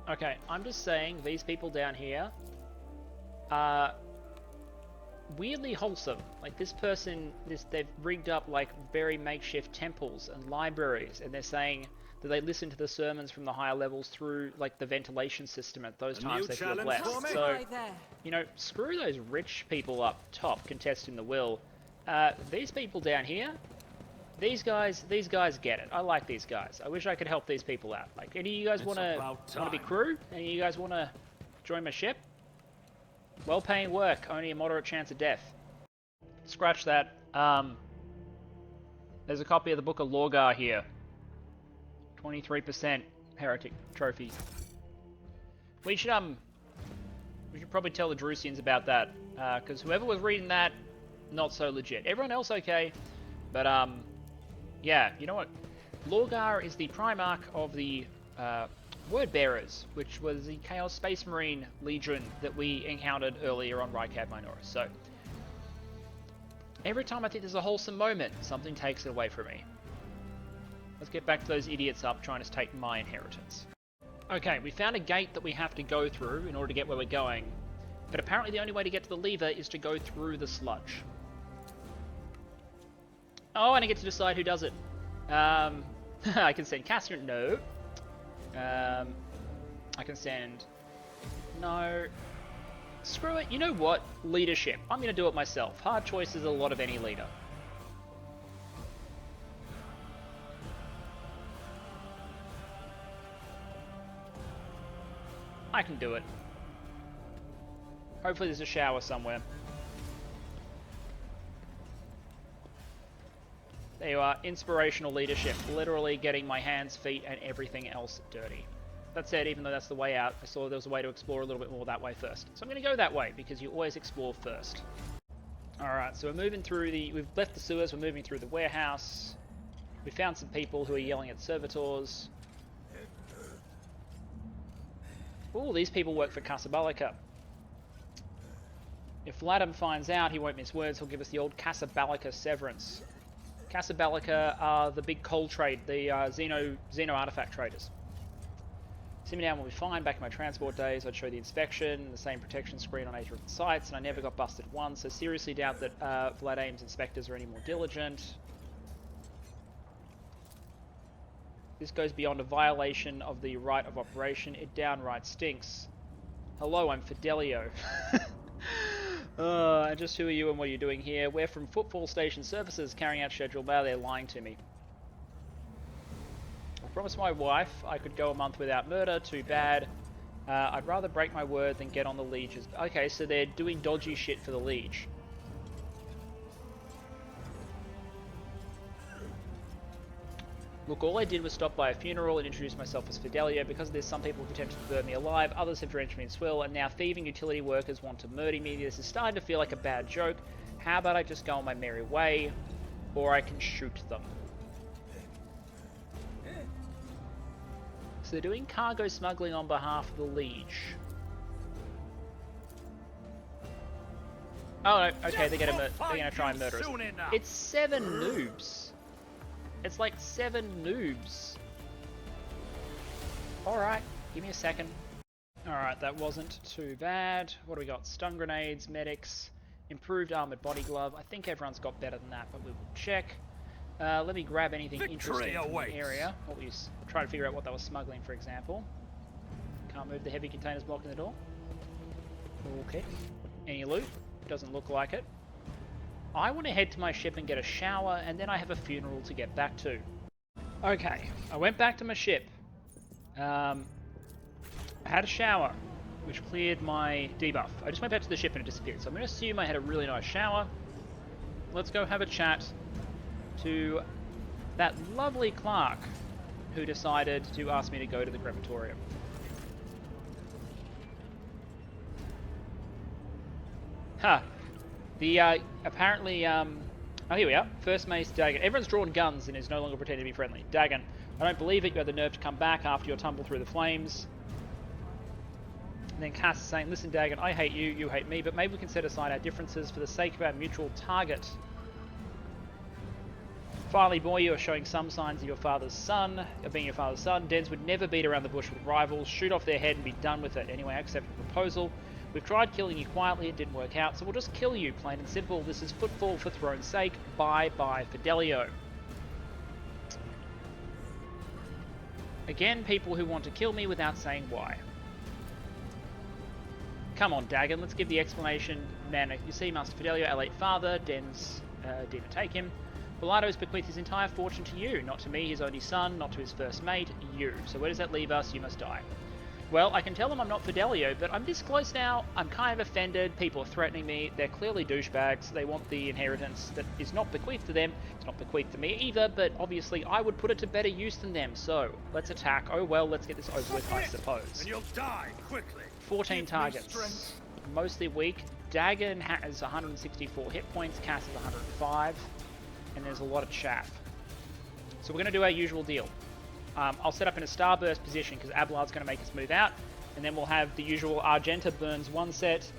Okay, I'm just saying these people down here are weirdly wholesome. Like this person, they've rigged up like very makeshift temples and libraries, and they're saying that they listen to the sermons from the higher levels through like the ventilation system at those times they feel blessed. So, you know, screw those rich people up top contesting the will. These people down here, these guys get it. I like these guys. I wish I could help these people out. Like, any of you guys want to be crew? Any of you guys want to join my ship? Well-paying work, only a moderate chance of death. Scratch that. There's a copy of the Book of Lorgar here. 23% heretic trophy. We should probably tell the Drusians about that, because whoever was reading that, not so legit. Everyone else okay, but yeah, you know what? Lorgar is the Primarch of the Word Bearers, which was the Chaos Space Marine Legion that we encountered earlier on Rycab Minoris. So, every time I think there's a wholesome moment, something takes it away from me. Let's get back to those idiots up trying to take my inheritance. Okay, we found a gate that we have to go through in order to get where we're going, but apparently the only way to get to the lever is to go through the sludge. Oh, and I get to decide who does it. I can send Cassian. No. I can send... No. Screw it. You know what? Leadership. I'm going to do it myself. Hard choice is a lot of any leader. I can do it. Hopefully there's a shower somewhere. There you are, inspirational leadership, literally getting my hands, feet, and everything else dirty. That said, even though that's the way out, I saw there was a way to explore a little bit more that way first. So I'm going to go that way, because you always explore first. Alright, so we're moving through we've left the sewers, we're moving through the warehouse. We found some people who are yelling at servitors. Ooh, these people work for Casablanca. If Vladimir finds out, he won't mince words, he'll give us the old Casablanca severance. Casablanca are the big coal trade, the Xeno artifact traders. Sit me down will be fine. Back in my transport days, I'd show the inspection, the same protection screen on 8 different sites, and I never got busted once, so seriously doubt that Vladaim's inspectors are any more diligent. This goes beyond a violation of the right of operation. It downright stinks. Hello, I'm Fidelio. And just who are you and what are you doing here? We're from Footfall Station Services, carrying out scheduled mail. They're lying to me. I promised my wife I could go a month without murder. Too bad. I'd rather break my word than get on the Liege's... Okay, so they're doing dodgy shit for the Liege. Look, all I did was stop by a funeral and introduce myself as Fidelio. Because there's some people who attempted to burn me alive, others have drenched me in swill, and now thieving utility workers want to murder me. This is starting to feel like a bad joke. How about I just go on my merry way, or I can shoot them. So they're doing cargo smuggling on behalf of the Liege. Oh no, okay, they're gonna try and murder us. It's 7 noobs. It's like 7 noobs. Alright, give me a second. Alright, that wasn't too bad. What do we got? Stun grenades, medics, improved armored body glove. I think everyone's got better than that, but we will check. Let me grab anything interesting from the area. What we try to figure out what they were smuggling, for example. Can't move the heavy containers blocking the door. Okay. Any loot? Doesn't look like it. I want to head to my ship and get a shower, and then I have a funeral to get back to. Okay, I went back to my ship. I had a shower, which cleared my debuff. I just went back to the ship and it disappeared. So I'm going to assume I had a really nice shower. Let's go have a chat to that lovely clerk who decided to ask me to go to the crematorium. Huh. The, apparently, oh, here we are. First Mate Dagon. Everyone's drawn guns and is no longer pretending to be friendly. Dagon, I don't believe it. You had the nerve to come back after your tumble through the flames. And then Cass is saying, listen, Dagon, I hate you, you hate me, but maybe we can set aside our differences for the sake of our mutual target. Finally, boy, you are showing some signs of your father's son, of being your father's son. Dens would never beat around the bush with rivals, shoot off their head and be done with it. Anyway, I accept the proposal. We've tried killing you quietly, it didn't work out, so we'll just kill you, plain and simple. This is football for throne's sake. Bye bye, Fidelio. Again, people who want to kill me without saying why. Come on, Dagon, let's give the explanation. Man, you see, Master Fidelio, our late father, Dens didn't take him. Bilardo's bequeathed his entire fortune to you, not to me, his only son, not to his first mate, you. So where does that leave us? You must die. Well, I can tell them I'm not Fidelio, but I'm this close now. I'm kind of offended. People are threatening me. They're clearly douchebags. They want the inheritance that is not bequeathed to them. It's not bequeathed to me either, but obviously I would put it to better use than them. So, let's attack. Oh well, let's get this over with, I suppose. And you'll die quickly. 14 targets. Mostly weak. Dagon has 164 hit points. Cass has 105. And there's a lot of chaff. So we're going to do our usual deal. I'll set up in a starburst position because Abelard's going to make us move out, and then we'll have the usual Argenta burns one set,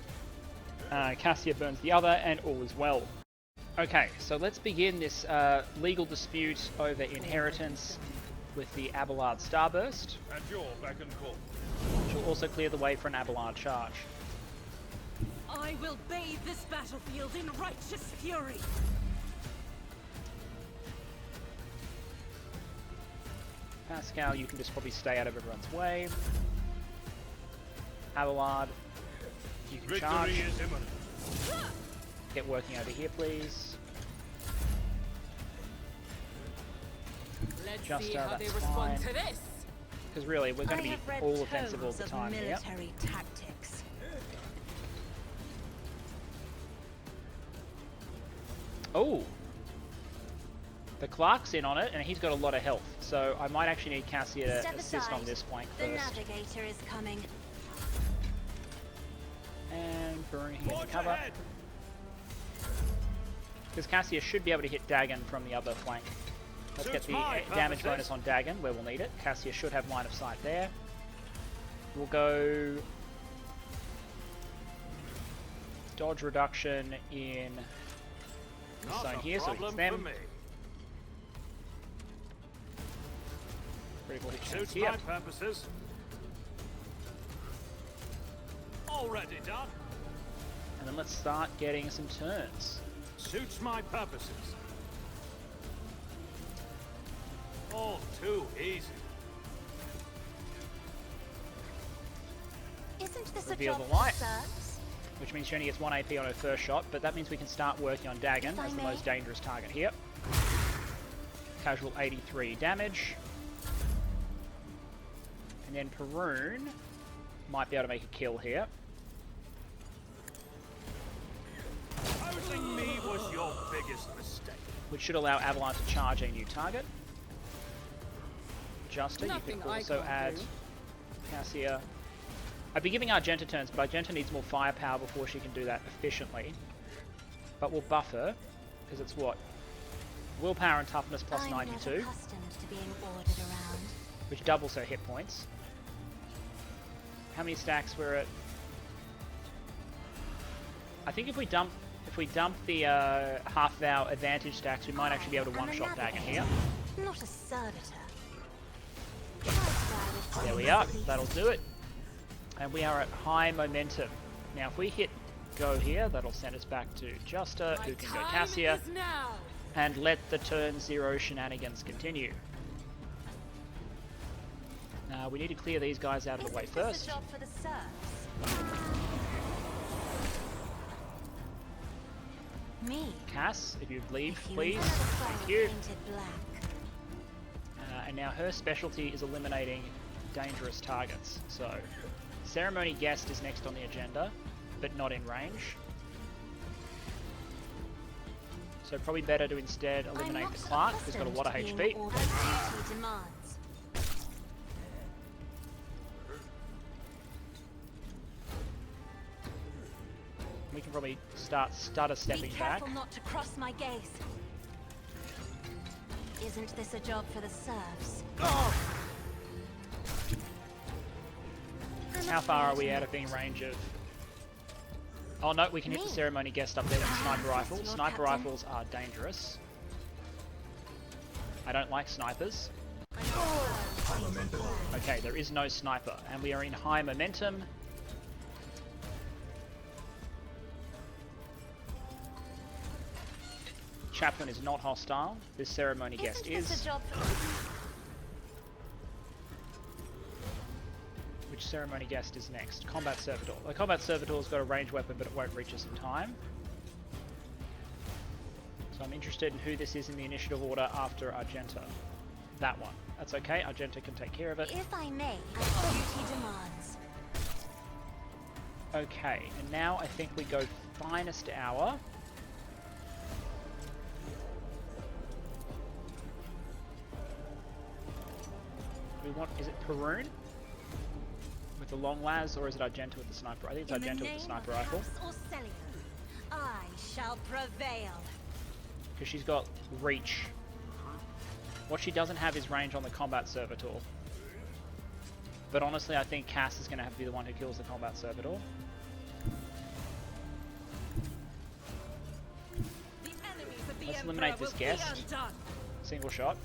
Cassia burns the other, and all is well. Okay, so let's begin this legal dispute over inheritance with the Abelard starburst. At your beck and call. Which will also clear the way for an Abelard charge. I will bathe this battlefield in righteous fury. Pascal, you can just probably stay out of everyone's way. Abelard, you can charge. Victory is imminent. Get working over here, please. Let's Just see how that's they respond fine. to this. Because really, we're going to be all offensive all the time here. Military tactics. Oh! The Clark's in on it, and he's got a lot of health. So I might actually need Cassia to assist on this flank The first. navigator is coming. And Burn here to cover. Because Cassia should be able to hit Dagon from the other flank. Let's get the damage bonus on Dagon, where we'll need it. Cassia should have line of sight there. We'll go... dodge reduction in this zone here, so it's them. Critical hit chance here. My purposes. Already done. And then let's start getting some turns. Suits my purposes. All too easy. Isn't this Reveal a job the light. for serfs? Which means she only gets 1 AP on her first shot, but that means we can start working on Dagon as the most dangerous target here. Casual 83 damage. And then Perun might be able to make a kill here. Opposing me was your biggest mistake. Which should allow Avalon to charge a new target. Justin, you can also add Cassia. I'd be giving Argenta turns, but Argenta needs more firepower before she can do that efficiently. But we'll buff her, because it's what? Willpower and toughness plus 92. I'm not accustomed to being ordered around. Which doubles her hit points. How many stacks we're at? I think if we dump the half of our advantage stacks, we might actually be able to one-shot Dagon here. Not a servitor. There we are. That'll do it. And we are at high momentum. Now, if we hit go here, that'll send us back to Justa, who can go Cassia, and let the turn 0 shenanigans continue. Now, we need to clear these guys out of the way first. This a job for the serfs? Me. Cass, if you'd leave, If you please. had a fire Thank you. painted black. And now her specialty is eliminating dangerous targets. So, Ceremony Guest is next on the agenda, but not in range. So probably better to instead eliminate the Clark, who's got a lot of HP. We can probably start stepping back. Be careful not to cross my gaze. Isn't this a job for the serfs? How far are we out of being range of... Oh no, we can hit the Ceremony Guest up there with the Sniper Rifle. Sniper Rifles are dangerous. I don't like snipers. High momentum. Okay, there is no sniper, and we are in high momentum. Chaplain is not hostile. This ceremony guest Isn't this is. a job for... Which ceremony guest is next? Combat Servitor. The Combat Servitor's got a ranged weapon, but it won't reach us in time. So I'm interested in who this is in the initiative order after Argenta. That one. That's okay, Argenta can take care of it. If I may, as duty demands. Okay, and now I think we go Finest Hour. We want, is it Perun? With the long las, or is it Argenta with the sniper? I think it's Argenta with the sniper rifle. I shall prevail. Because she's got reach. What she doesn't have is range on the Combat Servitor. But honestly, I think Cass is going to have to be the one who kills the Combat Servitor. The enemies of the Let's Emperor eliminate this will guest. be undone. Single shot.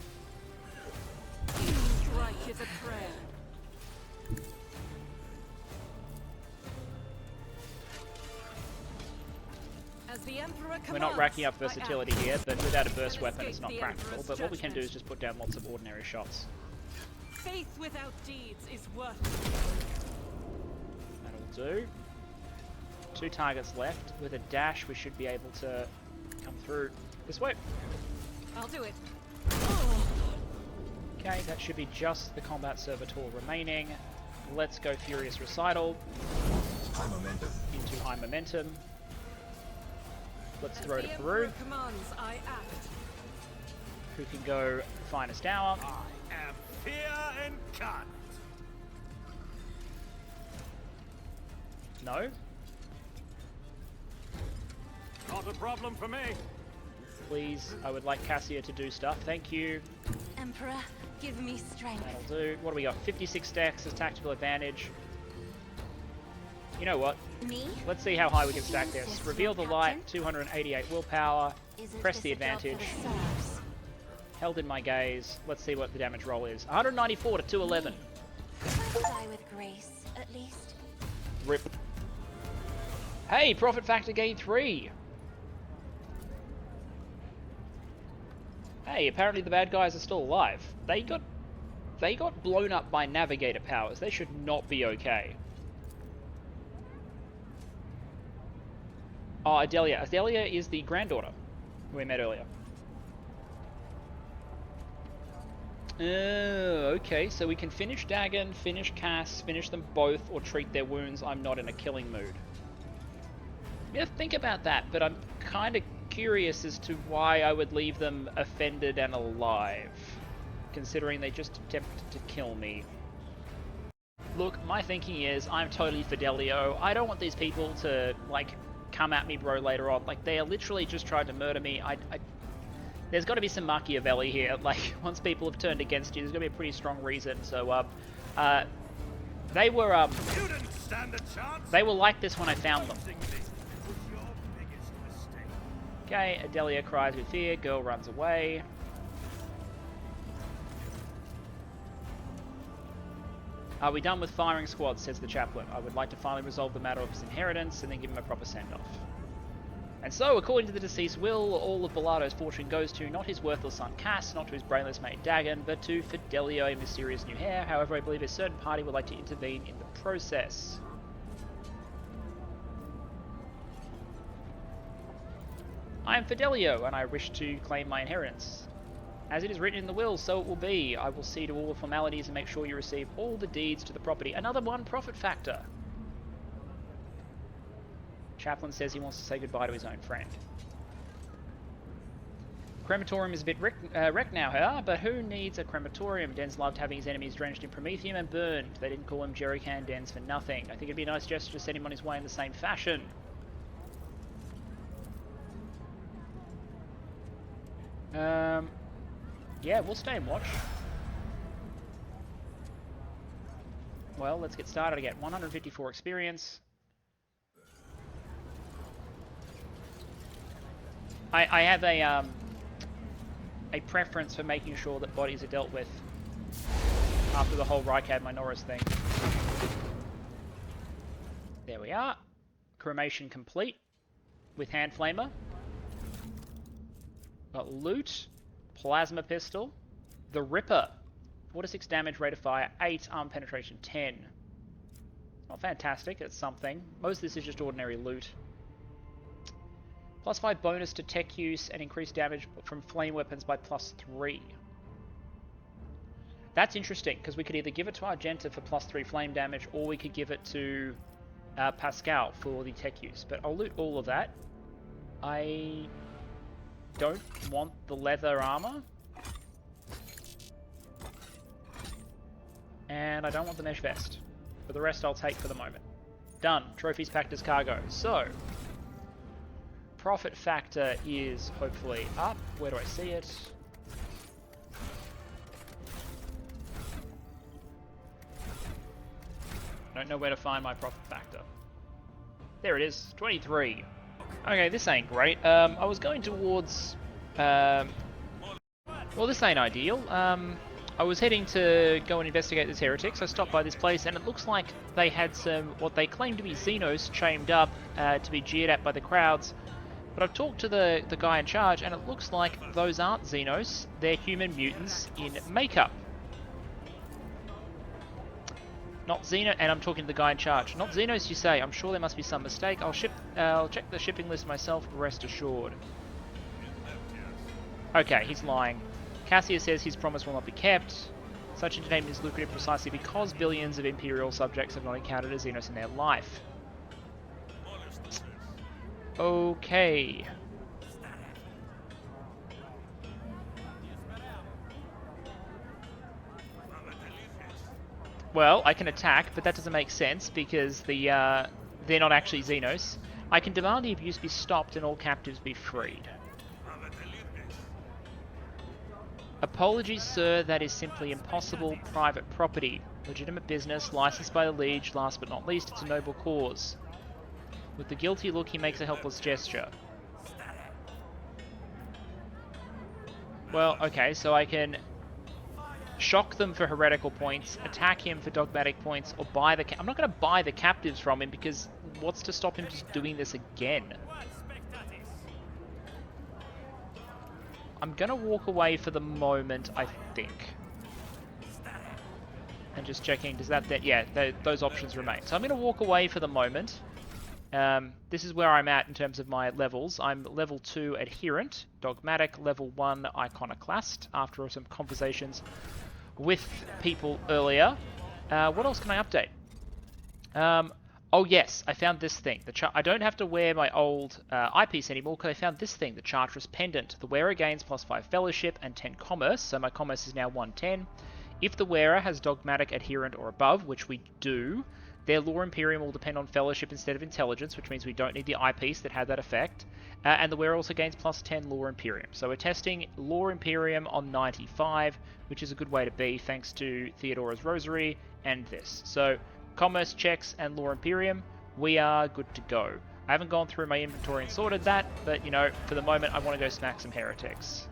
Strike is a prayer. As the Emperor We're not commands, racking up I versatility act. here, but without a burst Can weapon escape it's not the practical. Emperor's But what we can do is judgment. just put down lots of ordinary shots. Faith without deeds is worthless. That'll do. 2 targets left. With a dash we should be able to come through this way. I'll do it. Okay, that should be just the Combat Servitor remaining. Let's go Furious Recital High momentum. into high momentum. Let's As throw the to Emperor Peru, commands, I act. who can go Finest Hour. I am fear incarnate. No. Not a problem for me. Please, I would like Cassia to do stuff. Thank you. Emperor, give me strength. That'll do. What do we got? 56 stacks as tactical advantage. You know what? Me? Let's see how high we can stack this. Reveal the light, 288 willpower. Isn't Press this the a job for advantage. the serfs? Held in my gaze. Let's see what the damage roll is. 194 to 211. If I die with grace, at least. Rip. Hey, profit factor gain 3. Hey, apparently the bad guys are still alive. They got blown up by navigator powers. They should not be okay. Oh, Adelia. Adelia is the granddaughter who we met earlier. Okay, so we can finish Dagon, finish Cass, finish them both, or treat their wounds. I'm not in a killing mood. Yeah, think about that, but I'm kind of curious as to why I would leave them offended and alive, considering they just attempted to kill me. Look, my thinking is, I'm totally Fidelio. I don't want these people to, like, come at me, bro, later on. Like, they are literally just trying to murder me. There's got to be some Machiavelli here. Like, once people have turned against you, there's going to be a pretty strong reason. So, they were, You didn't stand a chance. they were like this when I found them. Losing me was your biggest mistake. Okay, Adelia cries with fear, girl runs away. Are we done with firing squads, says the chaplain. I would like to finally resolve the matter of his inheritance and then give him a proper send-off. And so, according to the deceased will, all of Bellado's fortune goes to not his worthless son Cass, not to his brainless mate Dagon, but to Fidelio, a mysterious new heir. However, I believe a certain party would like to intervene in the process. I am Fidelio, and I wish to claim my inheritance. As it is written in the will, so it will be. I will see to all the formalities and make sure you receive all the deeds to the property. Another 1 profit factor. Chaplain says he wants to say goodbye to his own friend. Crematorium is a bit wrecked now, huh? But who needs a crematorium? Dens loved having his enemies drenched in promethium and burned. They didn't call him jerrycan dens for nothing. I think it'd be a nice gesture to send him on his way in the same fashion. Yeah, we'll stay and watch. Well, let's get started again. 154 experience. I have a a preference for making sure that bodies are dealt with after the whole Rykad Minoris thing. There we are. Cremation complete with hand flamer. Got loot, plasma pistol, the Ripper, 4 to 6 damage, rate of fire, 8, arm penetration 10. Not fantastic, it's something. Most of this is just ordinary loot. +5 bonus to tech use and increased damage from flame weapons by +3. That's interesting, because we could either give it to Argenta for +3 flame damage, or we could give it to Pascal for the tech use. But I'll loot all of that. I don't want the leather armor. And I don't want the mesh vest. But the rest I'll take for the moment. Done. Trophies packed as cargo. So, profit factor is hopefully up. Where do I see it? Don't know where to find my profit factor. There it is, 23. Okay, this ain't great. I was going towards... well, this ain't ideal. I was heading to go and investigate this heretics. I stopped by this place, and it looks like they had some, what they claim to be Xenos, chained up to be jeered at by the crowds. But I've talked to the guy in charge, and it looks like those aren't Xenos. They're human mutants in makeup. Not Xeno, and I'm talking to the guy in charge. Not Xenos, you say? I'm sure there must be some mistake. I'll check the shipping list myself, rest assured. Okay, he's lying. Cassius says his promise will not be kept. Such entertainment is lucrative precisely because billions of Imperial subjects have not encountered a Xenos in their life. Okay. Well, I can attack, but that doesn't make sense because they're not actually Xenos. I can demand the abuse be stopped and all captives be freed. Apologies, sir, that is simply impossible. Private property. Legitimate business, licensed by the Liege. Last but not least, it's a noble cause. With the guilty look, he makes a helpless gesture. Well, okay, so I can shock them for heretical points, attack him for dogmatic points, or buy the... I'm not going to buy the captives from him because what's to stop him just doing this again? I'm going to walk away for the moment, I think. And just checking, does that... yeah, those options remain. So I'm going to walk away for the moment. This is where I'm at in terms of my levels. I'm level 2 adherent, dogmatic, level 1 iconoclast, after some conversations with people earlier. What else can I update? Oh yes, I found this thing. I don't have to wear my old eyepiece anymore because I found this thing, the Chartress Pendant. The wearer gains +5 fellowship and 10 commerce, so my commerce is now 110. If the wearer has dogmatic, adherent, or above, which we do, their Law Imperium will depend on fellowship instead of intelligence, which means we don't need the eyepiece that had that effect. And the wearer also gains +10 Law Imperium. So we're testing Law Imperium on 95, which is a good way to be, thanks to Theodora's Rosary and this. So, commerce checks and Law Imperium, we are good to go. I haven't gone through my inventory and sorted that, but, you know, for the moment I want to go smack some heretics.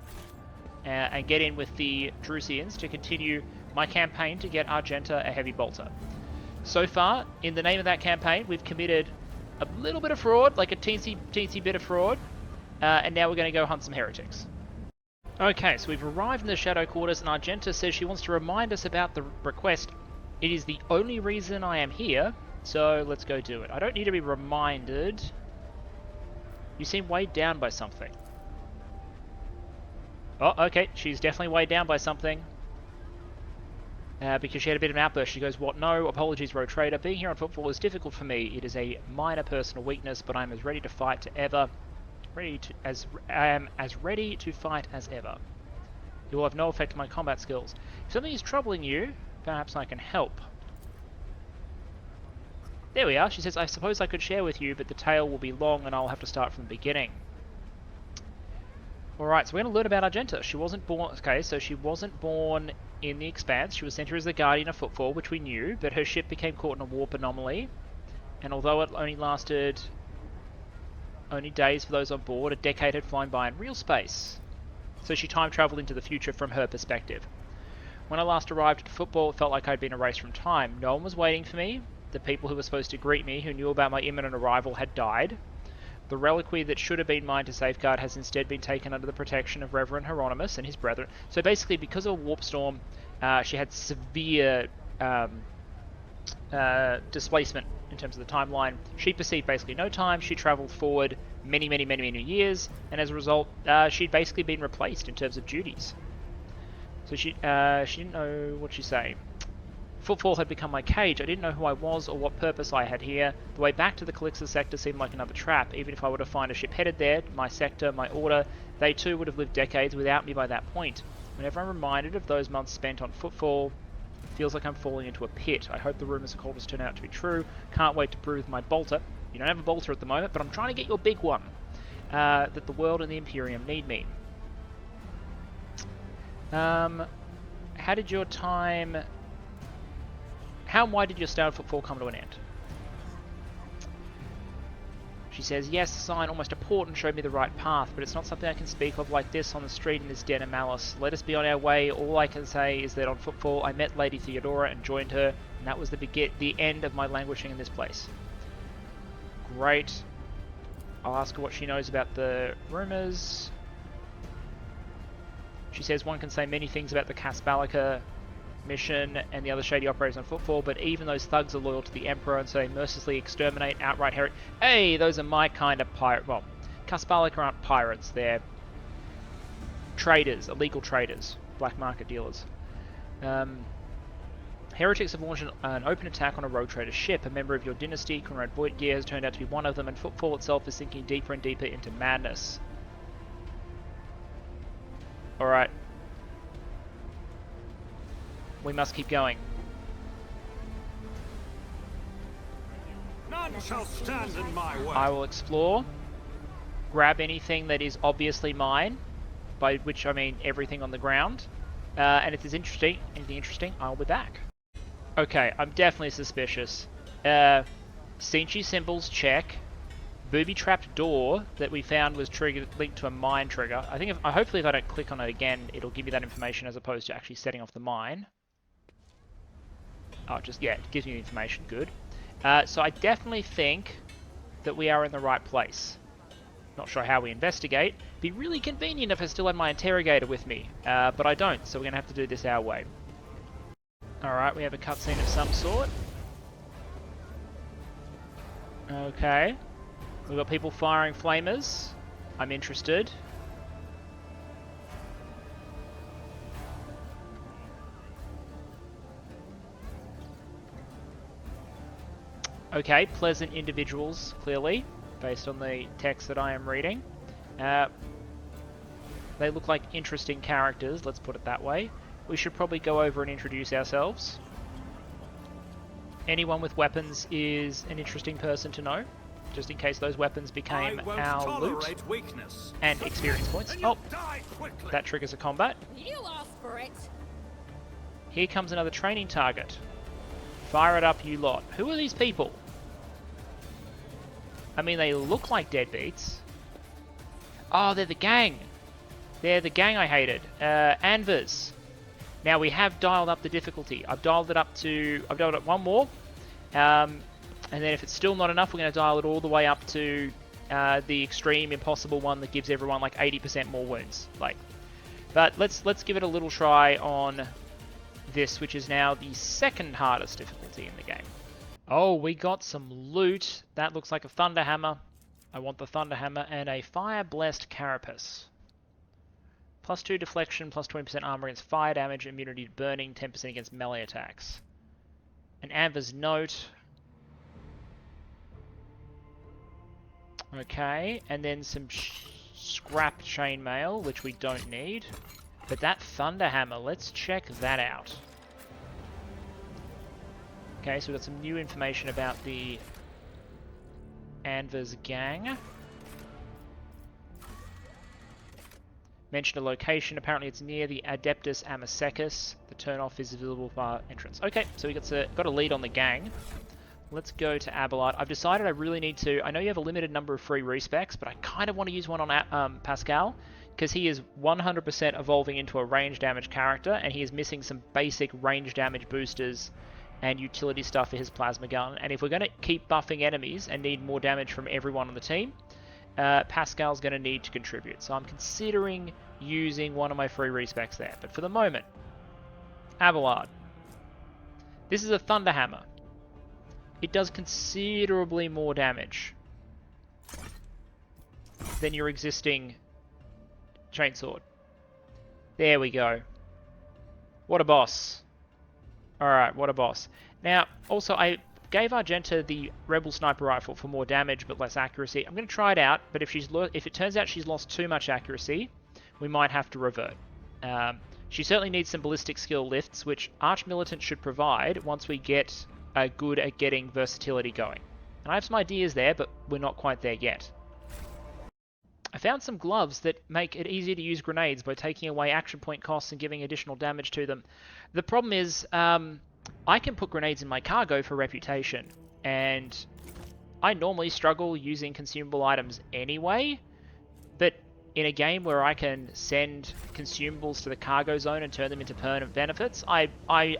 And get in with the Drusians to continue my campaign to get Argenta a heavy bolter. So far, in the name of that campaign, we've committed a little bit of fraud, like a teensy bit of fraud, and now we're going to go hunt some heretics. Okay, so we've arrived in the Shadow Quarters, and Argenta says she wants to remind us about the request. It is the only reason I am here, so let's go do it. I don't need to be reminded. You seem weighed down by something. Oh, okay, she's definitely weighed down by something. Because she had a bit of an outburst. She goes, what? No, apologies, Rogue Trader. Being here on footfall is difficult for me. It is a minor personal weakness, but I'm as ready to fight to ever. I am as ready to fight as ever. It will have no effect on my combat skills. If something is troubling you, perhaps I can help. There we are. She says, I suppose I could share with you, but the tale will be long and I'll have to start from the beginning. Alright, so we're going to learn about Argenta. She wasn't born... Okay, so she wasn't born in the Expanse. She was sent here as the Guardian of Footfall, which we knew, but her ship became caught in a warp anomaly. And although it only lasted only days for those on board, a decade had flown by in real space. So she time travelled into the future from her perspective. When I last arrived at football, it felt like I'd been erased from time. No one was waiting for me. The people who were supposed to greet me, who knew about my imminent arrival, had died. The reliquary that should have been mine to safeguard has instead been taken under the protection of Reverend Hieronymus and his brethren. So basically, because of a warp storm, she had severe displacement in terms of the timeline. She perceived basically no time. She travelled forward many years, and as a result, she'd basically been replaced in terms of duties. So she didn't know what she'd say. Footfall had become my cage. I didn't know who I was or what purpose I had here. The way back to the Calixtus sector seemed like another trap. Even if I were to find a ship headed there, my sector, my order, they too would have lived decades without me by that point. Whenever I'm reminded of those months spent on Footfall, it feels like I'm falling into a pit. I hope the rumours of cultists turn out to be true. Can't wait to prove my bolter. You don't have a bolter at the moment, but I'm trying to get your big one. That the world and the Imperium need me. How did your time... How and why did your stay on Footfall come to an end? She says, yes, the sign, almost a portent, showed me the right path, but it's not something I can speak of like this on the street in this den of malice. Let us be on our way. All I can say is that on Footfall I met Lady Theodora and joined her, and that was the end of my languishing in this place. Great. I'll ask her what she knows about the rumours. She says one can say many things about the Casbalica mission and the other shady operators on Footfall, but even those thugs are loyal to the Emperor, and so they mercilessly exterminate outright heresy. Hey, those are my kind of pirate. Well, Casbalica aren't pirates, they're traders, illegal traders, black market dealers. Heretics have launched an open attack on a rogue trader ship. A member of your dynasty, Conrad Voigtgear, has turned out to be one of them, and Footfall itself is sinking deeper and deeper into madness. Alright. We must keep going. None shall stand in my way. I will explore. Grab anything that is obviously mine, by which I mean everything on the ground. And if there's anything interesting, I'll be back. Okay, I'm definitely suspicious. Sinchi symbols, check. Booby-trapped door that we found was linked to a mine trigger. I think hopefully if I don't click on it again, it'll give me that information as opposed to actually setting off the mine. Oh, yeah, it gives me the information, good. So I definitely think that we are in the right place. Not sure how we investigate. Be really convenient if I still had my interrogator with me, but I don't, so we're going to have to do this our way. Alright, we have a cutscene of some sort. Okay. We've got people firing flamers. I'm interested. Okay, pleasant individuals, clearly, based on the text that I am reading. They look like interesting characters, let's put it that way. We should probably go over and introduce ourselves. Anyone with weapons is an interesting person to know, just in case those weapons became our loot weakness. and experience points. Oh, that triggers a combat. You asked for it. Here comes another training target. Fire it up, you lot. Who are these people? I mean, they look like deadbeats. Oh, they're the gang. They're the gang I hated. Anvers. Now, we have dialed up the difficulty. I've dialed it up one more. And then if it's still not enough, we're going to dial it all the way up to the extreme impossible one that gives everyone like 80% more wounds. But let's give it a little try on this, which is now the second hardest difficulty in the game. Oh, we got some loot. That looks like a thunder hammer. I want the thunder hammer and a fire blessed carapace. +2 deflection, +20% armor against fire damage, immunity to burning, 10% against melee attacks. An Amber's note. Okay, and then some scrap chainmail, which we don't need. But that thunder hammer, let's check that out. Okay, so we've got some new information about the Anvers gang. Mentioned a location, apparently it's near the Adeptus Amosecus. The turn-off is visible via entrance. Okay, so we got a lead on the gang. Let's go to Abelard. I've decided I really need to... I know you have a limited number of free respecs, but I kind of want to use one on Pascal. because he is 100% evolving into a range damage character, and he is missing some basic range damage boosters and utility stuff for his plasma gun. And if we're going to keep buffing enemies and need more damage from everyone on the team, Pascal's going to need to contribute. So I'm considering using one of my free respecs there. But for the moment, Abelard. This is a Thunder Hammer. It does considerably more damage than your existing Chainsword. There we go. What a boss. Alright, what a boss. Now, also, I gave Argenta the Rebel Sniper Rifle for more damage but less accuracy. I'm going to try it out, but if it turns out she's lost too much accuracy, we might have to revert. She certainly needs some ballistic skill lifts, which Arch Militant should provide once we get good at getting versatility going. And I have some ideas there, but we're not quite there yet. I found some gloves that make it easier to use grenades by taking away action point costs and giving additional damage to them. The problem is, I can put grenades in my cargo for reputation, and I normally struggle using consumable items anyway, but in a game where I can send consumables to the cargo zone and turn them into permanent benefits, I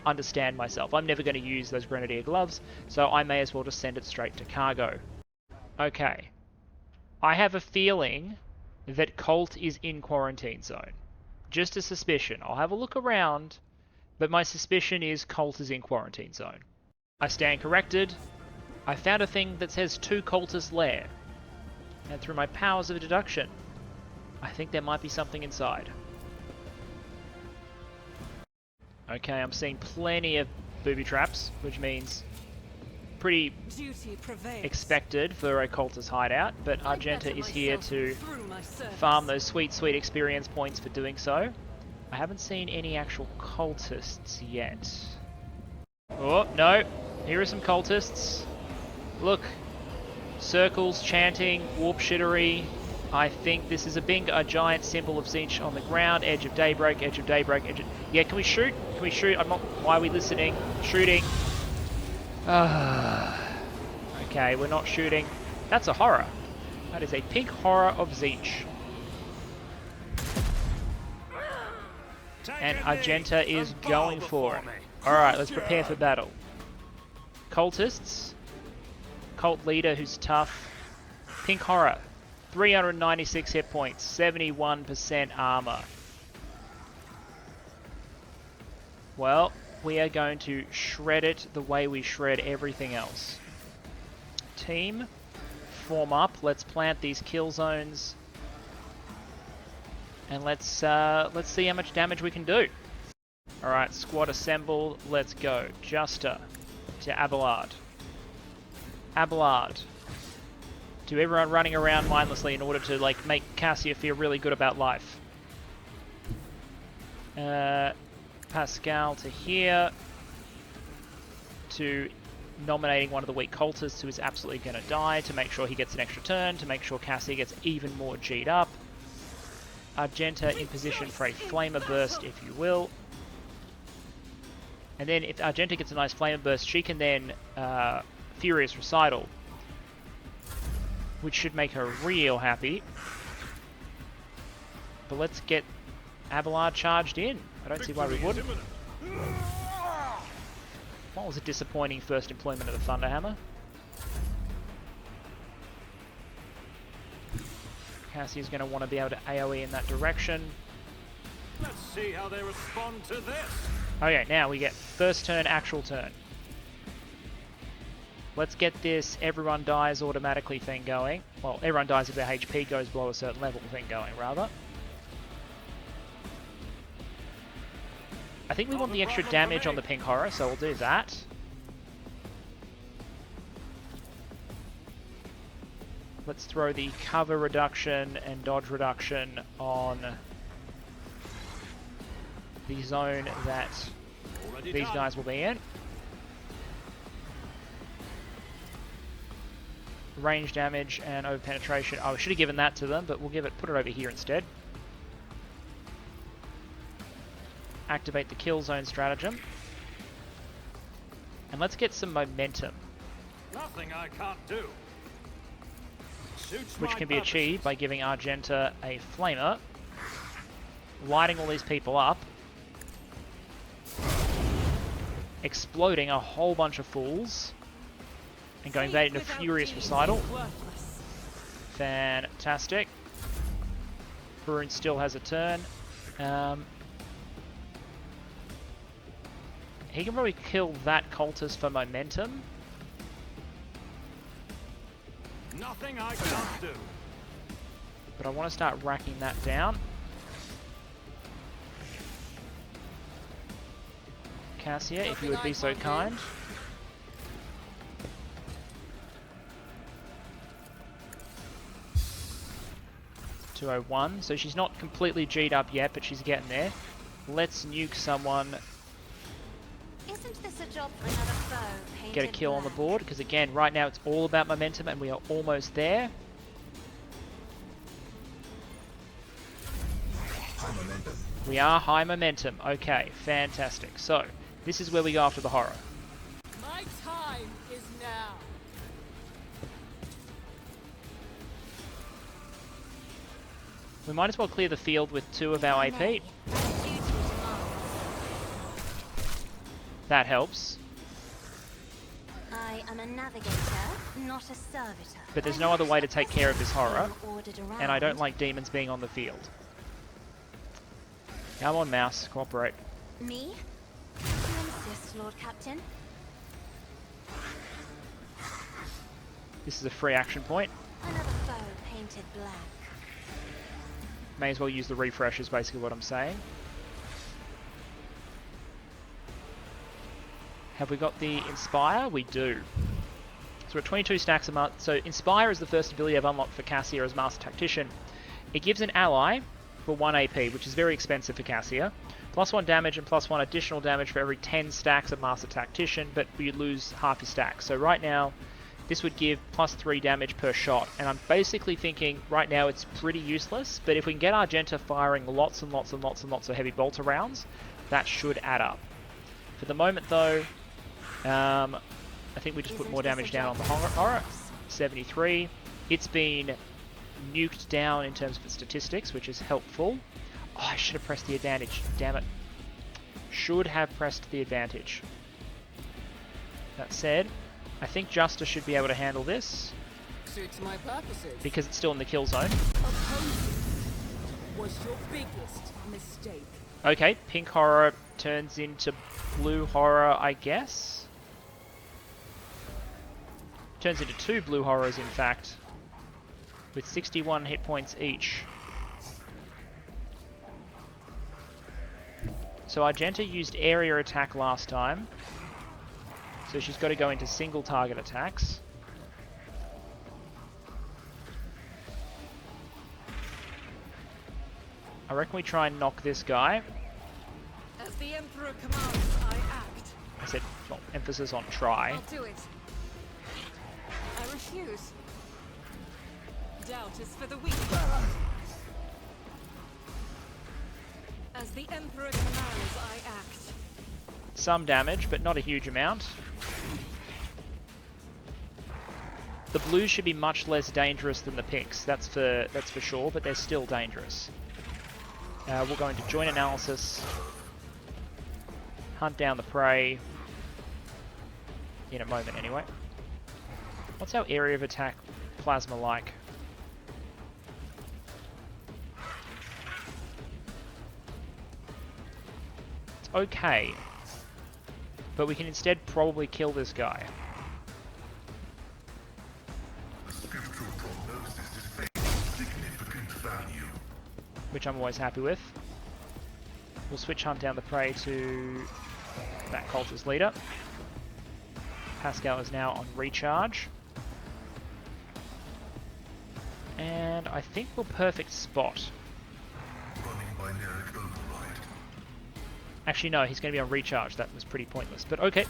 understand myself. I'm never going to use those Grenadier gloves, so I may as well just send it straight to cargo. Okay. I have a feeling that Colt is in quarantine zone. Just a suspicion. I'll have a look around, but my suspicion is Colt is in quarantine zone. I stand corrected. I found a thing that says to Colt's lair. And through my powers of deduction, I think there might be something inside. Okay, I'm seeing plenty of booby traps, which means pretty expected for a cultist hideout, but Argenta is here to farm those sweet, sweet experience points for doing so. I haven't seen any actual cultists yet. Oh, no. Here are some cultists. Look. Circles, chanting, warp shittery. I think this is a giant symbol of Zinch on the ground. Edge of daybreak, edge of daybreak, edge of... Yeah, can we shoot? Can we shoot? I'm not... Why are we listening? Shooting. Okay, we're not shooting. That's a horror. That is a pink horror of Zinch. And Argenta is going for it. Alright, let's prepare for battle. Cultists. Cult leader who's tough. Pink horror. 396 hit points. 71% armor. Well, we are going to shred it the way we shred everything else. Team, form up. Let's plant these kill zones. And let's see how much damage we can do. Alright, squad assemble. Let's go. Juster to Abelard. Abelard. To everyone running around mindlessly in order to like make Cassia feel really good about life. Pascal to here. To nominating one of the weak cultists who is absolutely going to die, to make sure he gets an extra turn, to make sure Cassia gets even more G'd up. Argenta in position for a Flamer Burst, if you will. And then if Argenta gets a nice Flamer Burst, she can then Furious Recital, which should make her real happy. But let's get Abelard charged in. I don't see why we wouldn't. What was a disappointing first employment of the Thunderhammer? Cassie's going to want to be able to AoE in that direction. Let's see how they respond to this. Okay, now we get first turn, actual turn. Let's get this everyone dies automatically thing going. Well, everyone dies if their HP goes below a certain level thing going, rather. I think we want the extra damage on the pink horror, so we'll do that. Let's throw the cover reduction and dodge reduction on the zone that these guys will be in. Range damage and over penetration. Oh, I should have given that to them, but we'll put it over here instead. Activate the kill zone stratagem. And let's get some momentum. Nothing I can't do. Which can be achieved by giving Argenta a Flamer. lighting all these people up, exploding a whole bunch of fools, and going back into furious recital. Fantastic. Varun still has a turn. He can probably kill that cultist for momentum. Nothing I can't do. But I want to start racking that down. Cassia, if you would be so kind. .201, so she's not completely G'd up yet, but she's getting there. Let's nuke someone. Isn't this a job for another foe painted Get a kill on the black? board, because again, right now it's all about momentum and we are almost there. High momentum. We are high momentum. Okay, fantastic. So, this is where we go after the horror. My time is now. We might as well clear the field with 2 of our AP. Nay, my duty demands. That helps. I am a navigator, not a servitor. But there's no other way to take care of this horror, Ordered and I don't around. like demons being on the field. Come on, mouse, cooperate. Me? You insist, Lord Captain? This is a free action point. Another foe painted black. May as well use the refresh is basically what I'm saying. Have we got the Inspire? We do. So we're at 22 stacks a month. So Inspire is the first ability I've unlocked for Cassia as Master Tactician. It gives an ally for 1 AP, which is very expensive for Cassia. +1 damage and +1 additional damage for every 10 stacks of Master Tactician, but you lose half your stack. So right now, this would give +3 damage per shot. And I'm basically thinking right now it's pretty useless, but if we can get Argenta firing lots and lots and lots and lots of heavy bolter rounds, that should add up. For the moment though, I think we just put more damage down on the horror. 73. It's been nuked down in terms of its statistics, which is helpful. Oh, I should have pressed the advantage. Damn it. Should have pressed the advantage. That said, I think Justice should be able to handle this Suits my purposes. because it's still in the kill zone. Opposing was your biggest mistake. Okay, pink horror turns into blue horror, I guess. Turns into 2 blue horrors, in fact, with 61 hit points each. So Argenta used area attack last time, so she's got to go into single target attacks. I reckon we try and knock this guy. As the Emperor commands, I act. I said, well, emphasis on try. I'll do it. I refuse. Doubt is for the weak. As the Emperor commands, I act. Some damage, but not a huge amount. The blues should be much less dangerous than the pinks, that's for sure, but they're still dangerous. We'll go into joint analysis, hunt down the prey, in a moment anyway. What's our area of attack plasma like? It's okay, but we can instead probably kill this guy. Which I'm always happy with. We'll switch hunt down the prey to that cultist leader. Pascal is now on recharge. And I think we'll perfect spot. Actually no, he's going to be on recharge. That was pretty pointless, but okay.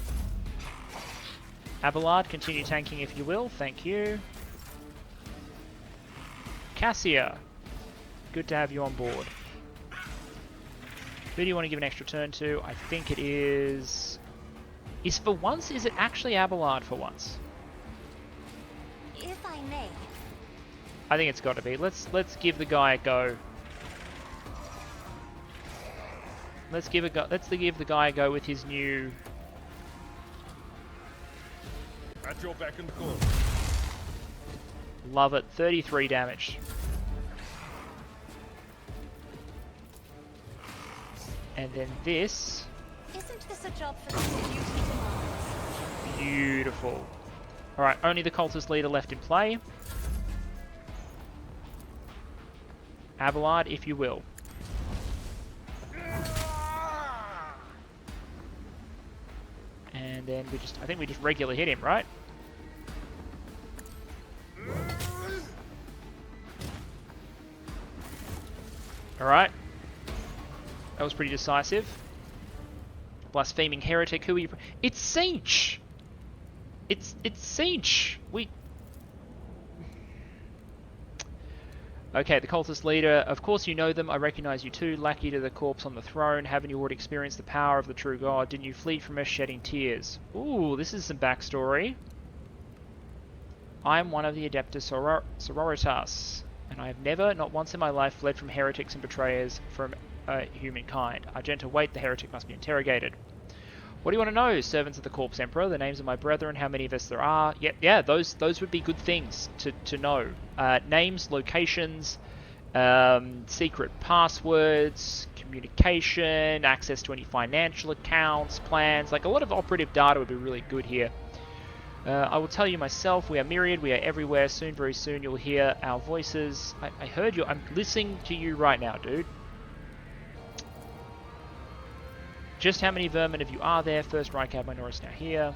Abelard, continue tanking if you will. Thank you. Cassia. Good to have you on board. Who do you want to give an extra turn to? I think it is... Is for once? Is it actually Abelard for once? If I may, I think it's got to be. Let's give the guy a go. Let's give the guy a go with his new. At your beck and call. Love it. 33 damage. And then this. Isn't this a job for these beauty demands? Beautiful. Alright, only the cultist leader left in play. Abelard, if you will. And then I think we just regularly hit him, right? Alright. That was pretty decisive. Blaspheming heretic, who are you? It's Siege! It's Siege! Okay, the cultist leader. Of course you know them. I recognize you too. Lackey to the corpse on the throne. Haven't you already experienced the power of the true God? Didn't you flee from us shedding tears? Ooh, this is some backstory. I am one of the Adeptus Sororitas, and I have never, not once in my life, fled from heretics and betrayers from humankind. Argenta, wait, the heretic must be interrogated. What do you want to know, servants of the Corpse Emperor? The names of my brethren, how many of us there are? Yeah, those would be good things to know. Names, locations, secret passwords, communication, access to any financial accounts, plans. Like, a lot of operative data would be really good here. I will tell you myself, we are myriad, we are everywhere. Soon, very soon, you'll hear our voices. I heard you. I'm listening to you right now, dude. Just how many vermin of you are there? First Rycab Minoris now here.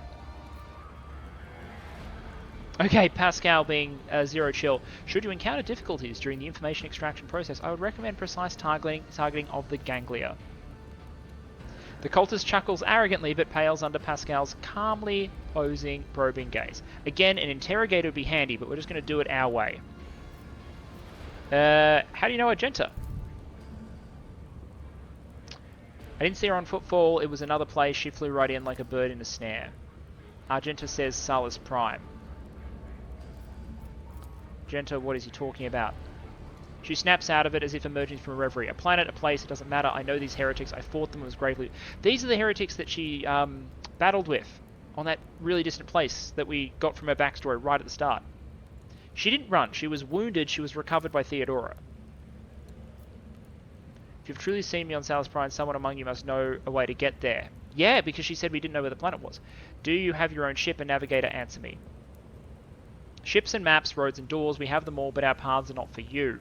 Okay, Pascal being zero chill. Should you encounter difficulties during the information extraction process, I would recommend precise targeting of the ganglia. The cultist chuckles arrogantly but pales under Pascal's calmly probing gaze. Again, an interrogator would be handy, but we're just going to do it our way. How do you know Argenta? I didn't see her on footfall. It was another place. She flew right in like a bird in a snare. Argenta says Salus Prime. Argenta, what is he talking about? She snaps out of it as if emerging from a reverie. A planet, a place, it doesn't matter. I know these heretics. I fought them and was gravely... These are the heretics that she battled with on that really distant place that we got from her backstory right at the start. She didn't run. She was wounded. She was recovered by Theodora. If you've truly seen me on Salus Prime, someone among you must know a way to get there. Yeah, because she said we didn't know where the planet was. Do you have your own ship and navigator? Answer me. Ships and maps, roads and doors, we have them all, but our paths are not for you.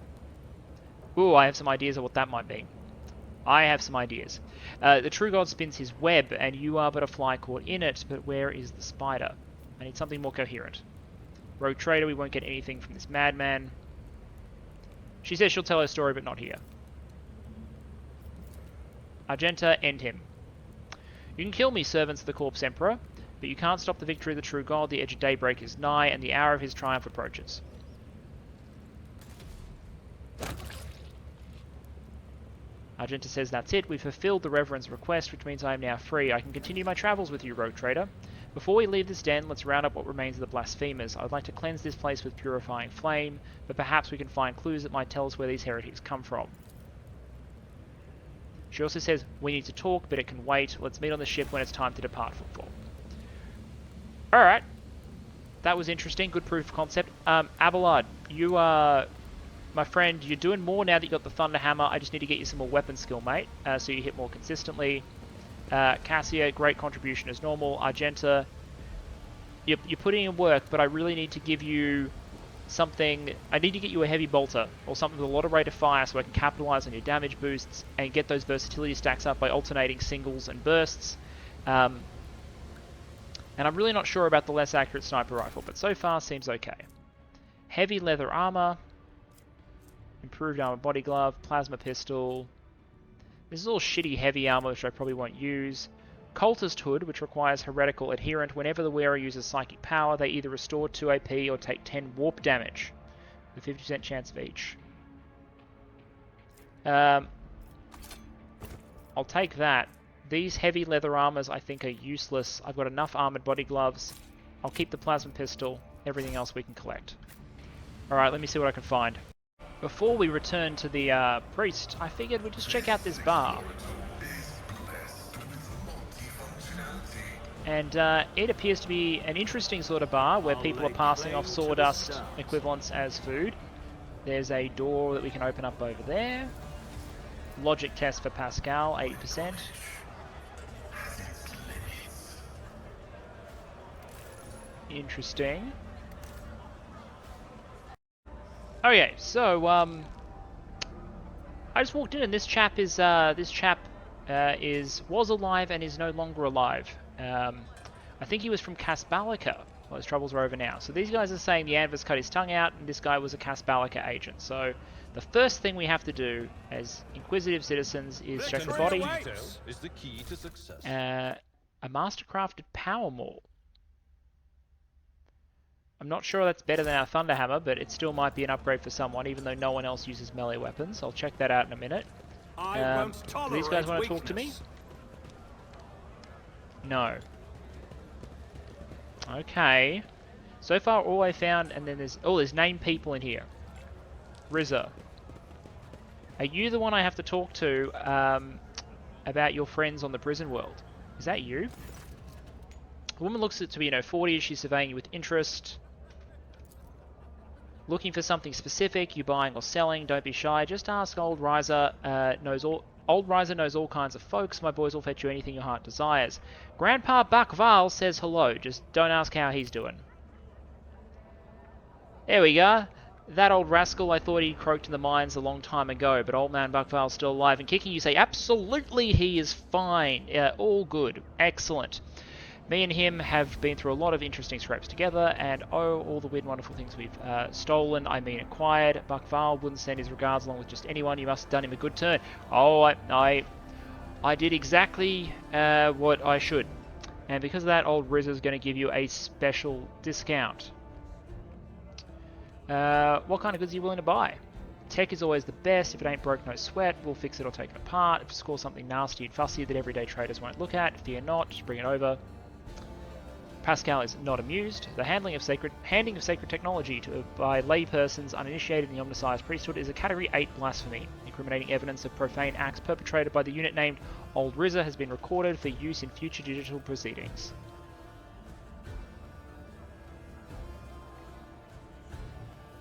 Ooh, I have some ideas of what that might be. I have some ideas. The true God spins his web, and you are but a fly caught in it, but where is the spider? I need something more coherent. Rogue Trader, we won't get anything from this madman. She says she'll tell her story, but not here. Argenta, end him. You can kill me, servants of the Corpse Emperor, but you can't stop the victory of the true God. The edge of daybreak is nigh, and the hour of his triumph approaches. Argenta says that's it. We've fulfilled the Reverend's request, which means I am now free. I can continue my travels with you, Rogue Trader. Before we leave this den, let's round up what remains of the blasphemers. I would like to cleanse this place with purifying flame, but perhaps we can find clues that might tell us where these heretics come from. She also says, we need to talk, but it can wait. Let's meet on the ship when it's time to depart footfall. Alright. That was interesting. Good proof of concept. Abelard, you are... my friend, you're doing more now that you got the Thunder Hammer. I just need to get you some more weapon skill, mate, so you hit more consistently. Cassia, great contribution as normal. Argenta, you're putting in work, but I really need to give you something. I need to get you a heavy bolter or something with a lot of rate of fire so I can capitalize on your damage boosts and get those versatility stacks up by alternating singles and bursts. And I'm really not sure about the less accurate sniper rifle, but so far seems okay. Heavy leather armor, improved armor body glove, plasma pistol. This is all shitty heavy armor which I probably won't use. Cultist Hood, which requires heretical adherent. Whenever the wearer uses psychic power, they either restore 2 AP or take 10 warp damage, with 50% chance of each. I'll take that. These heavy leather armors I think are useless. I've got enough armored body gloves. I'll keep the plasma pistol. Everything else we can collect. Alright, let me see what I can find. Before we return to the priest, I figured we'd just check out this bar. And it appears to be an interesting sort of bar where I'll people are lay passing off claim to the sawdust stars. equivalents as food. There's a door that we can open up over there. Logic test for Pascal, 80%. Interesting. Okay, so I just walked in and this chap is was alive and is no longer alive. I think he was from Casbalica. Well, his troubles are over now. So these guys are saying the Anvis cut his tongue out and this guy was a Casbalica agent. So the first thing we have to do as inquisitive citizens is check the body. Is the key to success. A mastercrafted power maul. I'm not sure that's better than our Thunderhammer, but it still might be an upgrade for someone, even though no one else uses melee weapons. I'll check that out in a minute. I won't Do tolerate these guys want to talk to me? weakness. No. Okay. So far, all I found, and then there's named people in here. Rizza. Are you the one I have to talk to about your friends on the prison world? Is that you? The woman looks to be, 40. She's surveying you with interest. Looking for something specific, you buying or selling, don't be shy. Just ask Old Riser. Old Riser knows all kinds of folks. My boys will fetch you anything your heart desires. Grandpa Buckval says hello. Just don't ask how he's doing. There we go. That old rascal, I thought he croaked in the mines a long time ago, but old man Buckval's still alive and kicking. You say, absolutely, he is fine. All good. Excellent. Me and him have been through a lot of interesting scraps together, and oh, all the weird wonderful things we've stolen, I mean acquired. Buckval wouldn't send his regards along with just anyone. You must have done him a good turn. Oh, I did exactly what I should. And because of that, old Riz is going to give you a special discount. What kind of goods are you willing to buy? Tech is always the best. If it ain't broke, no sweat. We'll fix it or take it apart. If you score something nasty and fussy that everyday traders won't look at, fear not, just bring it over. Pascal is not amused. The handing of sacred technology by laypersons uninitiated in the omniscience priesthood is a Category 8 blasphemy. Incriminating evidence of profane acts perpetrated by the unit named Old Rizza has been recorded for use in future judicial proceedings.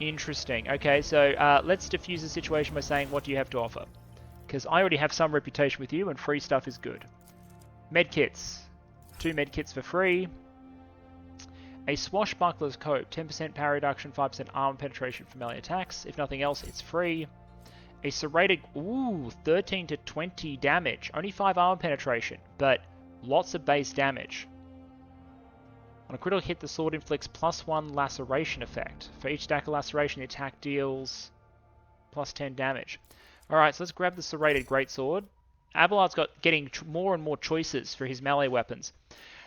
Interesting. Okay, so let's diffuse the situation by saying, what do you have to offer? Because I already have some reputation with you, and free stuff is good. Medkits. 2 medkits for free. A Swashbuckler's Coat, 10% power reduction, 5% armor penetration for melee attacks. If nothing else, it's free. A Serrated, 13 to 20 damage. Only 5 armor penetration, but lots of base damage. On a critical hit, the sword inflicts +1 laceration effect. For each stack of laceration, the attack deals +10 damage. Alright, so let's grab the Serrated Greatsword. Abelard's getting more and more choices for his melee weapons.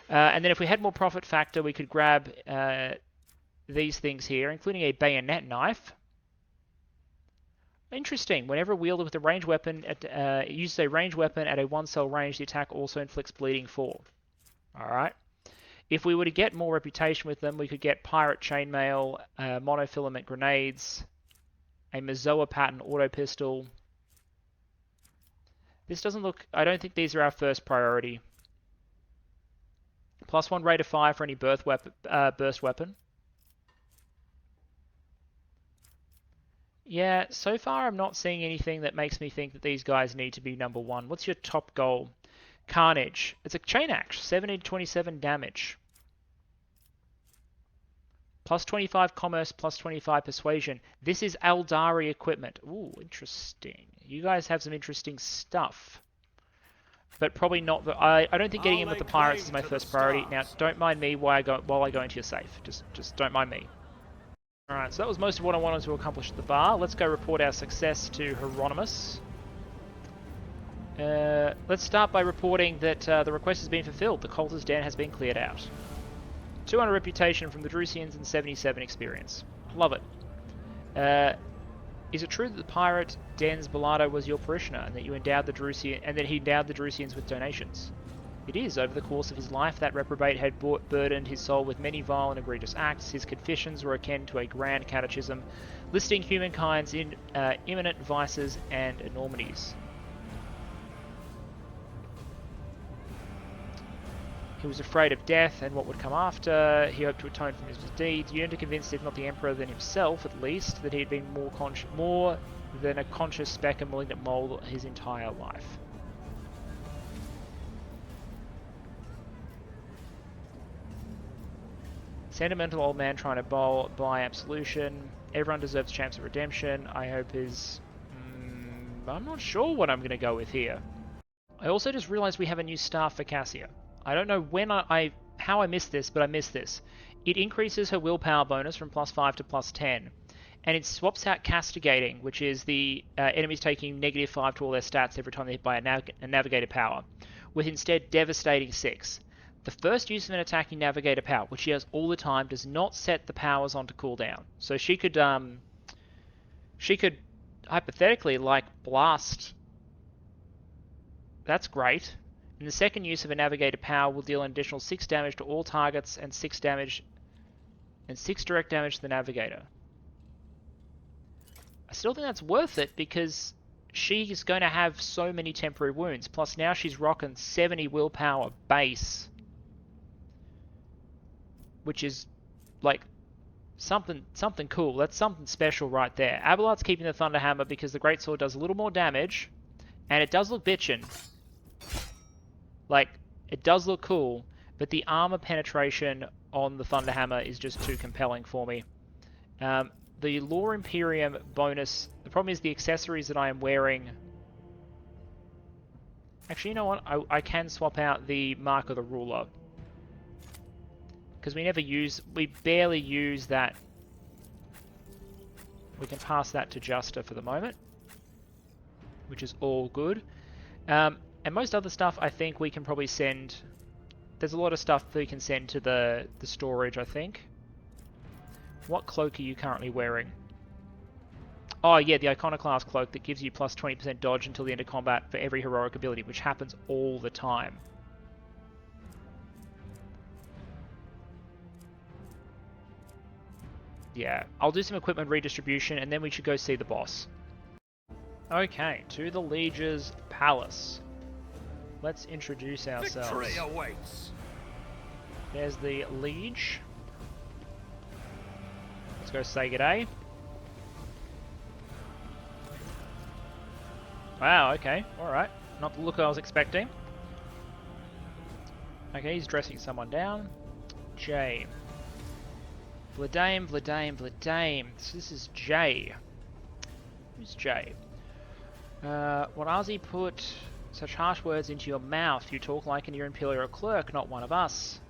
And then if we had more profit factor, we could grab these things here, including a bayonet knife. Interesting. Whenever wielded with a ranged weapon, it uses a ranged weapon at a 1-cell range, the attack also inflicts bleeding 4. Alright. If we were to get more reputation with them, we could get pirate chainmail, monofilament grenades, a Mazoa pattern auto pistol. This doesn't look... I don't think these are our first priority. +1 rate of fire for any burst weapon. Yeah, so far I'm not seeing anything that makes me think that these guys need to be number 1. What's your top goal? Carnage. It's a chain axe. 70 to 27 damage. +25 commerce, +25 persuasion. This is Eldari equipment. Ooh, interesting. You guys have some interesting stuff. But probably not. I don't think getting in with the pirates is my first priority. Now, don't mind me while I go into your safe. Just don't mind me. All right. So that was most of what I wanted to accomplish at the bar. Let's go report our success to Hieronymus. Let's start by reporting that the request has been fulfilled. The cultist den has been cleared out. 200 reputation from the Drusians and 77 experience. Love it. Is it true that the pirate Den's Bellado was your parishioner, and that you endowed the he endowed the Drusians with donations? It is. Over the course of his life, that reprobate had burdened his soul with many vile and egregious acts. His confessions were akin to a grand catechism, listing humankind's imminent vices and enormities. He was afraid of death and what would come after. He hoped to atone from his deeds. Yearned to convince, if not the Emperor, then himself at least, that he had been more than a conscious speck of malignant mole his entire life. Sentimental old man trying to buy absolution. Everyone deserves a chance of redemption. I hope his... I'm not sure what I'm going to go with here. I also just realized we have a new staff for Cassia. I don't know when how I missed this, but I missed this. It increases her willpower bonus from +5 to +10. And it swaps out Castigating, which is the enemies taking -5 to all their stats every time they hit by a Navigator power, with instead Devastating 6. The first use of an attacking Navigator power, which she has all the time, does not set the powers onto cooldown. So she could hypothetically, like, blast. That's great. And the second use of a Navigator power will deal an additional 6 damage to all targets and 6 direct damage to the Navigator. I still think that's worth it because she's going to have so many temporary wounds. Plus now she's rocking 70 willpower base, which is like something cool. That's something special right there. Abelard's keeping the Thunder Hammer because the Greatsword does a little more damage, and it does look bitchin'. Like, it does look cool, but the armor penetration on the Thunder Hammer is just too compelling for me. The Law Imperium bonus, the problem is the accessories that I am wearing. Actually, you know what? I can swap out the Mark of the Ruler. Because we barely use that. We can pass that to Justa for the moment, which is all good. And most other stuff, I think we can probably send. There's a lot of stuff that we can send to the storage, I think. What cloak are you currently wearing? Oh yeah, the Iconoclast cloak that gives you plus 20% dodge until the end of combat for every heroic ability, which happens all the time. Yeah, I'll do some equipment redistribution and then we should go see the boss. Okay, to the Liege's Palace. Let's introduce ourselves. Victory awaits. There's the Liege. Let's go say g'day. Wow, okay, alright. Not the look I was expecting. Okay, he's dressing someone down. Jay. Vladame. This is Jay. Who's Jay? What Ozzy put such harsh words into your mouth? You talk like your Imperial clerk, not one of us.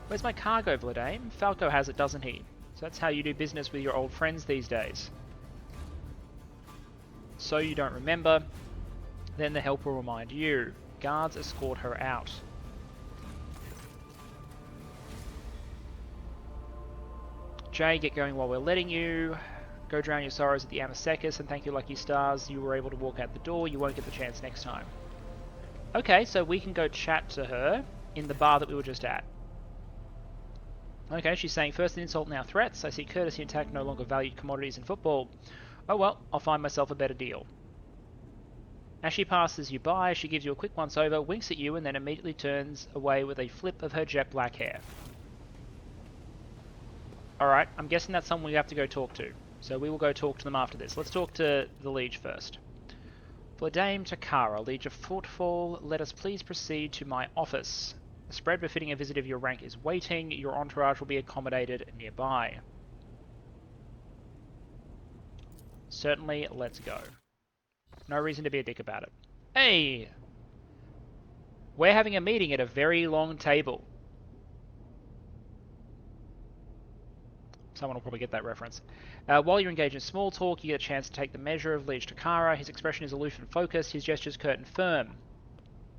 Where's my cargo, Vladame? Falco has it, doesn't he? So that's how you do business with your old friends these days. So you don't remember? Then the help will remind you. Guards escort her out. Jay, get going while we're letting you. Go drown your sorrows at the Amasekis, and thank your lucky stars you were able to walk out the door. You won't get the chance next time. Okay, so we can go chat to her in the bar that we were just at. Okay, she's saying, first an insult, now threats. I see courtesy and tact no longer valued commodities in football. Oh well, I'll find myself a better deal. As she passes you by, she gives you a quick once-over, winks at you, and then immediately turns away with a flip of her jet black hair. Alright, I'm guessing that's someone we have to go talk to. So we will go talk to them after this. Let's talk to the Liege first. Vladame Takara, Liege of Footfall, let us please proceed to my office. A spread befitting a visit of your rank is waiting. Your entourage will be accommodated nearby. Certainly, let's go. No reason to be a dick about it. Hey! We're having a meeting at a very long table. Someone will probably get that reference. While you're engaged in small talk, you get a chance to take the measure of Liege Takara. His expression is aloof and focused, his gestures curt and firm.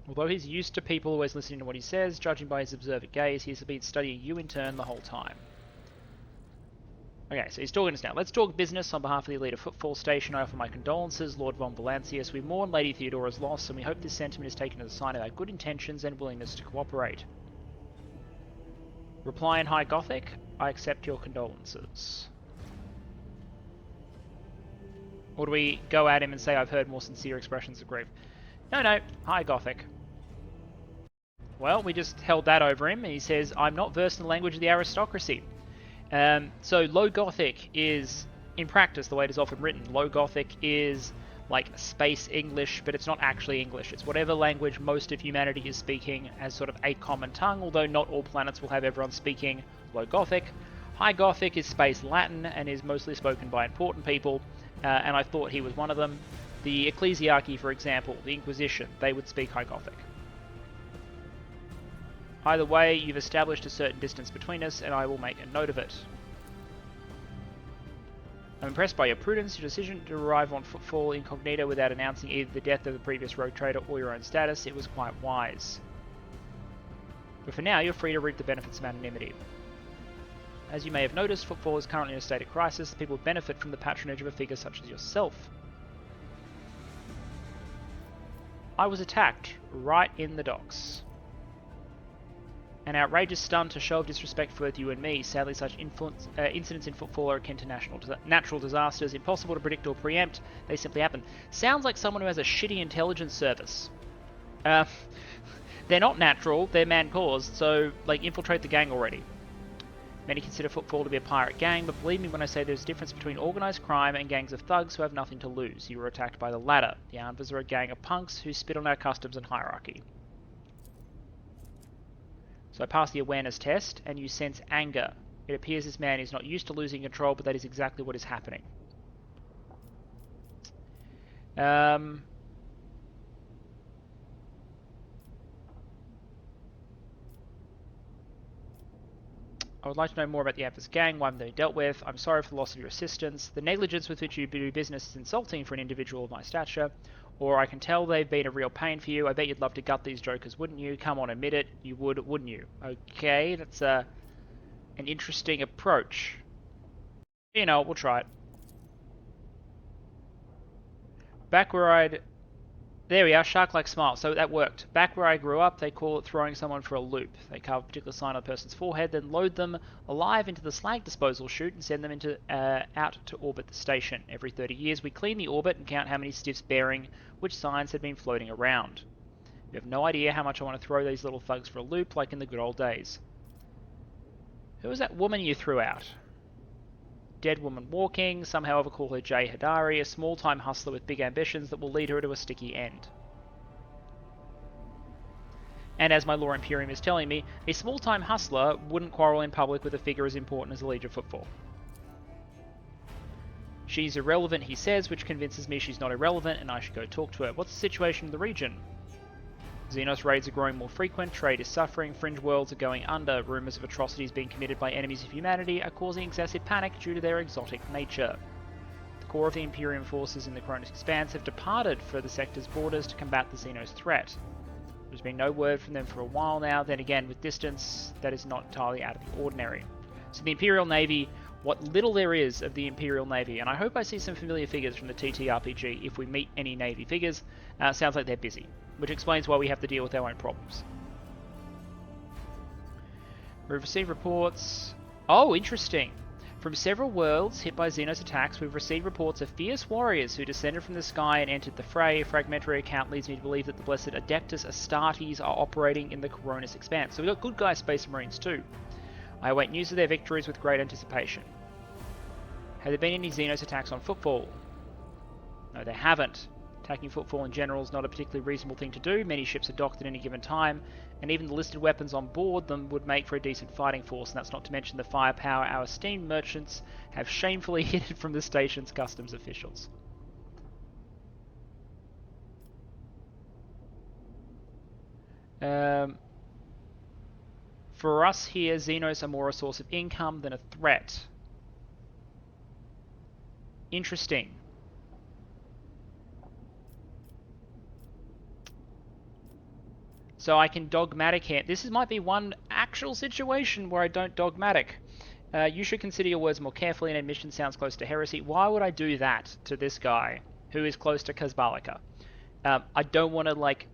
Although he's used to people always listening to what he says, judging by his observant gaze, he's been studying you in turn the whole time. Okay, so he's talking to us now. Let's talk business. On behalf of the elite of Footfall Station, I offer my condolences, Lord von Valancius. We mourn Lady Theodora's loss, and we hope this sentiment is taken as a sign of our good intentions and willingness to cooperate. Reply in High Gothic, I accept your condolences. Or do we go at him and say, I've heard more sincere expressions of grief? No, High Gothic. Well, we just held that over him, and he says, I'm not versed in the language of the aristocracy. So Low Gothic is, in practice, the way it is often written, Low Gothic is like space English, but it's not actually English. It's whatever language most of humanity is speaking as sort of a common tongue, although not all planets will have everyone speaking Low Gothic. High Gothic is space Latin and is mostly spoken by important people, and I thought he was one of them. The Ecclesiarchy, for example, the Inquisition, they would speak High Gothic. Either way, you've established a certain distance between us, and I will make a note of it. I'm impressed by your prudence. Your decision to arrive on footfall incognito without announcing either the death of the previous rogue trader or your own status. It was quite wise. But for now, you're free to reap the benefits of anonymity. As you may have noticed, footfall is currently in a state of crisis. People benefit from the patronage of a figure such as yourself. I was attacked right in the docks. An outrageous stunt, a show of disrespect for both you and me. Sadly, such incidents in footfall are akin to natural disasters, impossible to predict or preempt. They simply happen. Sounds like someone who has a shitty intelligence service. They're not natural, they're man-caused, so, like, infiltrate the gang already. Many consider footfall to be a pirate gang, but believe me when I say there's a difference between organised crime and gangs of thugs who have nothing to lose. You were attacked by the latter. The Anvers are a gang of punks who spit on our customs and hierarchy. So I pass the awareness test, and you sense anger. It appears this man is not used to losing control, but that is exactly what is happening. I would like to know more about the Anvers gang, why haven't they dealt with? I'm sorry for the loss of your assistance. The negligence with which you do business is insulting for an individual of my stature. Or I can tell they've been a real pain for you. I bet you'd love to gut these jokers, wouldn't you? Come on, admit it. You would, wouldn't you? Okay, that's an interesting approach. You know, we'll try it. Back where I'd... There we are, shark-like smile. So that worked. Back where I grew up, they call it throwing someone for a loop. They carve a particular sign on a person's forehead, then load them alive into the slag disposal chute and send them into out to orbit the station. Every 30 years, we clean the orbit and count how many stiffs bearing which signs had been floating around. You have no idea how much I want to throw these little thugs for a loop, like in the good old days. Who was that woman you threw out? Dead woman walking, some however call her Jay Hadari, a small-time hustler with big ambitions that will lead her to a sticky end. And as my Law Imperium is telling me, a small-time hustler wouldn't quarrel in public with a figure as important as the Legion of Footfall. She's irrelevant, he says, which convinces me she's not irrelevant and I should go talk to her. What's the situation in the region? Xenos raids are growing more frequent, trade is suffering, fringe worlds are going under, rumours of atrocities being committed by enemies of humanity are causing excessive panic due to their exotic nature. The core of the Imperium forces in the Cronus Expanse have departed for the sector's borders to combat the Xenos threat. There's been no word from them for a while now, then again with distance, that is not entirely out of the ordinary. So the Imperial Navy, what little there is of the Imperial Navy, and I hope I see some familiar figures from the TTRPG if we meet any Navy figures, sounds like they're busy. Which explains why we have to deal with our own problems. We've received reports... Oh, interesting! From several worlds hit by Xenos attacks, we've received reports of fierce warriors who descended from the sky and entered the fray. A fragmentary account leads me to believe that the blessed Adeptus Astartes are operating in the Cronus Expanse. So we've got good guy Space Marines too. I await news of their victories with great anticipation. Have there been any Xenos attacks on Footfall? No, there haven't. Attacking Footfall in general is not a particularly reasonable thing to do. Many ships are docked at any given time, and even the listed weapons on board them would make for a decent fighting force, and that's not to mention the firepower our esteemed merchants have shamefully hidden from the station's customs officials. For us here, Xenos are more a source of income than a threat. Interesting. So I can dogmatic him. This might be one actual situation where I don't dogmatic. You should consider your words more carefully. An admission sounds close to heresy. Why would I do that to this guy who is close to Kazbalika? I don't want to, like,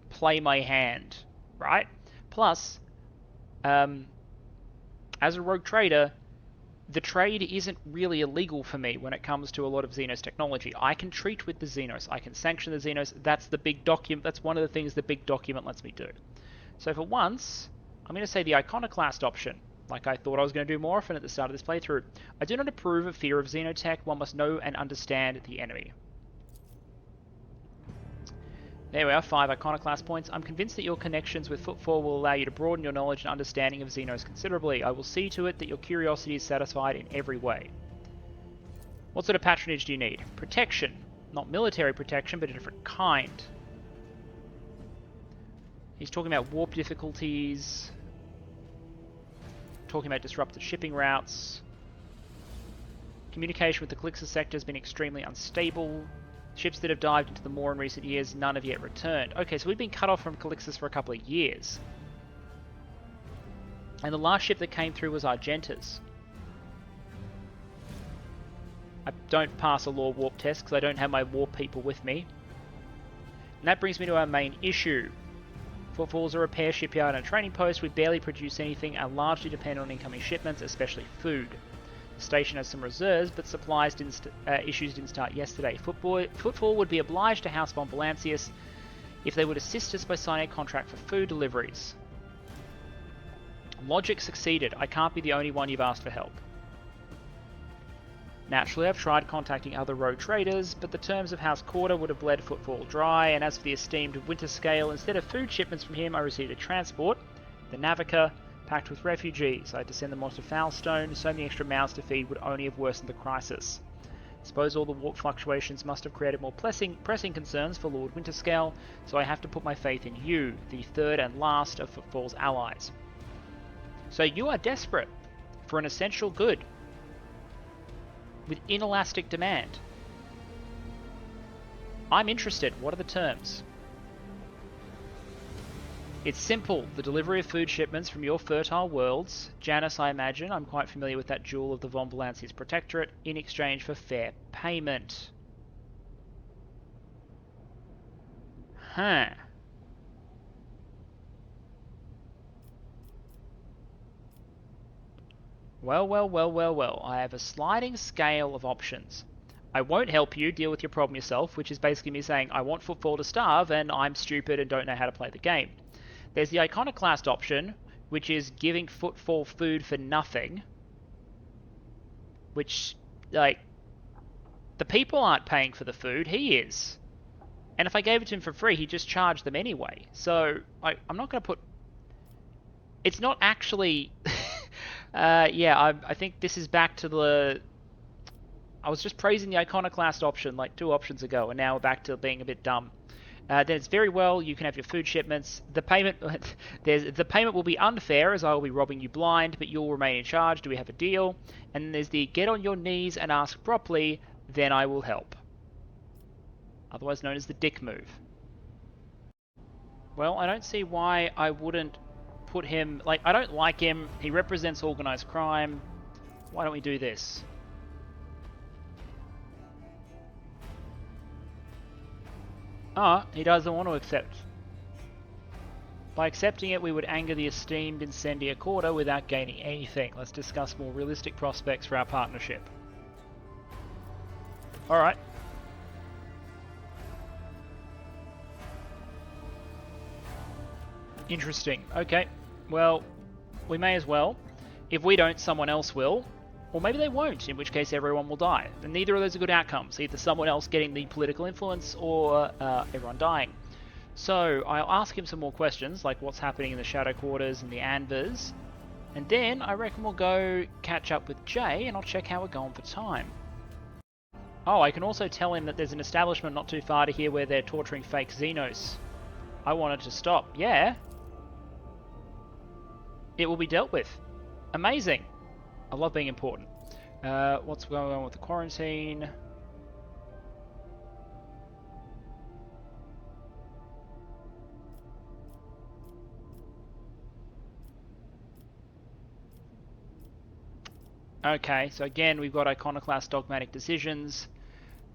play my hand, right? Plus, as a rogue trader, the trade isn't really illegal for me when it comes to a lot of Xenos technology. I can treat with the Xenos. I can sanction the Xenos. That's the big document. That's one of the things the big document lets me do. So for once, I'm going to say the iconoclast option, like I thought I was going to do more often at the start of this playthrough. I do not approve of fear of xenotech. One must know and understand the enemy. There we are, 5 iconoclast points. I'm convinced that your connections with Footfall will allow you to broaden your knowledge and understanding of Xenos considerably. I will see to it that your curiosity is satisfied in every way. What sort of patronage do you need? Protection. Not military protection, but a different kind. He's talking about warp difficulties, talking about disrupted shipping routes. Communication with the Calixis sector has been extremely unstable. Ships that have dived into the Maw in recent years, none have yet returned. Okay, so we've been cut off from Calixis for a couple of years. And the last ship that came through was Argentas. I don't pass a law warp test because I don't have my warp people with me. And that brings me to our main issue. Footfall's a repair shipyard and a training post. We barely produce anything and largely depend on incoming shipments, especially food. The station has some reserves, but supplies issues didn't start yesterday. Footfall would be obliged to house von Valancius if they would assist us by signing a contract for food deliveries. Logic succeeded. I can't be the only one you've asked for help. Naturally, I've tried contacting other rogue traders, but the terms of House Quarter would have bled Footfall dry, and as for the esteemed Winter Scale, instead of food shipments from him, I received a transport, the Navica, packed with refugees. I had to send them on to Foulstone. So many extra mouths to feed would only have worsened the crisis. I suppose all the warp fluctuations must have created more pressing concerns for Lord Winterscale, so I have to put my faith in you, the third and last of Footfall's allies. So you are desperate for an essential good with inelastic demand. I'm interested. What are the terms? It's simple. The delivery of food shipments from your fertile worlds. Janus, I imagine. I'm quite familiar with that jewel of the von Valancius Protectorate in exchange for fair payment. Huh. Well. I have a sliding scale of options. I won't help you deal with your problem yourself, which is basically me saying I want Footfall to starve and I'm stupid and don't know how to play the game. There's the iconoclast option, which is giving Footfall food for nothing. Which, like, the people aren't paying for the food, he is. And if I gave it to him for free, he'd just charge them anyway. So, I'm not going to put... It's not actually... yeah, I think this is back to the... I was just praising the iconoclast option like 2 options ago, and now we're back to being a bit dumb. Then it's very well, you can have your food shipments. The payment will be unfair as I will be robbing you blind, but you'll remain in charge. Do we have a deal? And then there's the get on your knees and ask properly, then I will help. Otherwise known as the dick move. Well, I don't see why I wouldn't put him... Like, I don't like him. He represents organized crime. Why don't we do this? He doesn't want to accept. By accepting it, we would anger the esteemed Incendia Quarter without gaining anything. Let's discuss more realistic prospects for our partnership. Alright. Interesting. Okay. Well, we may as well. If we don't, someone else will. Or maybe they won't, in which case everyone will die. And neither of those are good outcomes. Either someone else getting the political influence or everyone dying. So I'll ask him some more questions, like what's happening in the Shadow Quarters and the Anvers. And then I reckon we'll go catch up with Jay and I'll check how we're going for time. Oh, I can also tell him that there's an establishment not too far to here where they're torturing fake Xenos. I want it to stop. Yeah. It will be dealt with. Amazing. I love being important. What's going on with the quarantine? Okay, so again, we've got iconoclast dogmatic decisions.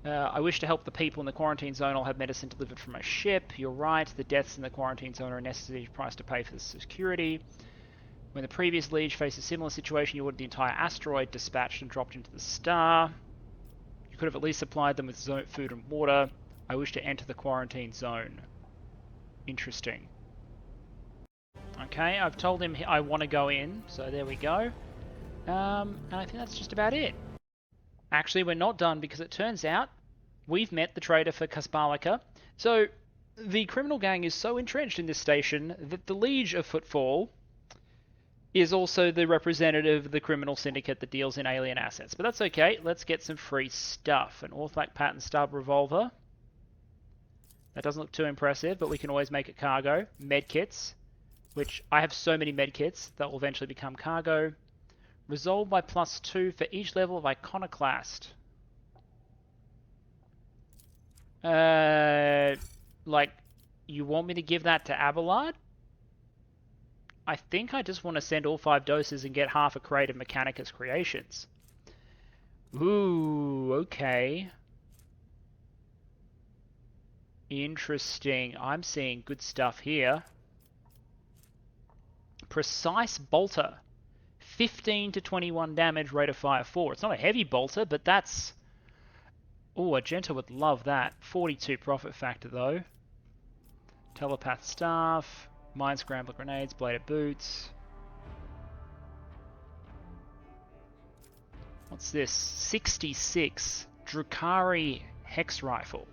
I wish to help the people in the quarantine zone. I'll have medicine delivered from my ship. You're right, the deaths in the quarantine zone are a necessary price to pay for the security. When the previous liege faced a similar situation, you ordered the entire asteroid dispatched and dropped into the star. You could have at least supplied them with food and water. I wish to enter the quarantine zone. Interesting. Okay, I've told him I want to go in, so there we go. And I think that's just about it. Actually, we're not done because it turns out we've met the trader for Kaspalika. So the criminal gang is so entrenched in this station that the Liege of Footfall is also the representative of the criminal syndicate that deals in alien assets. But that's okay. Let's get some free stuff. An Orthlac pattern stub revolver. That doesn't look too impressive, but we can always make it cargo. Medkits, which I have so many medkits that will eventually become cargo. Resolve by +2 for each level of Iconoclast. Like, you want me to give that to Abelard? I think I just want to send all 5 doses and get half a crate of Mechanicus Creations. Ooh, okay. Interesting. I'm seeing good stuff here. Precise Bolter. 15 to 21 damage, rate of fire 4. It's not a heavy bolter, but that's... Oh, Argenta would love that. 42 profit factor, though. Telepath Staff. Mind Scrambler Grenades, Bladed Boots. What's this? 66. Drukari Hex Rifle.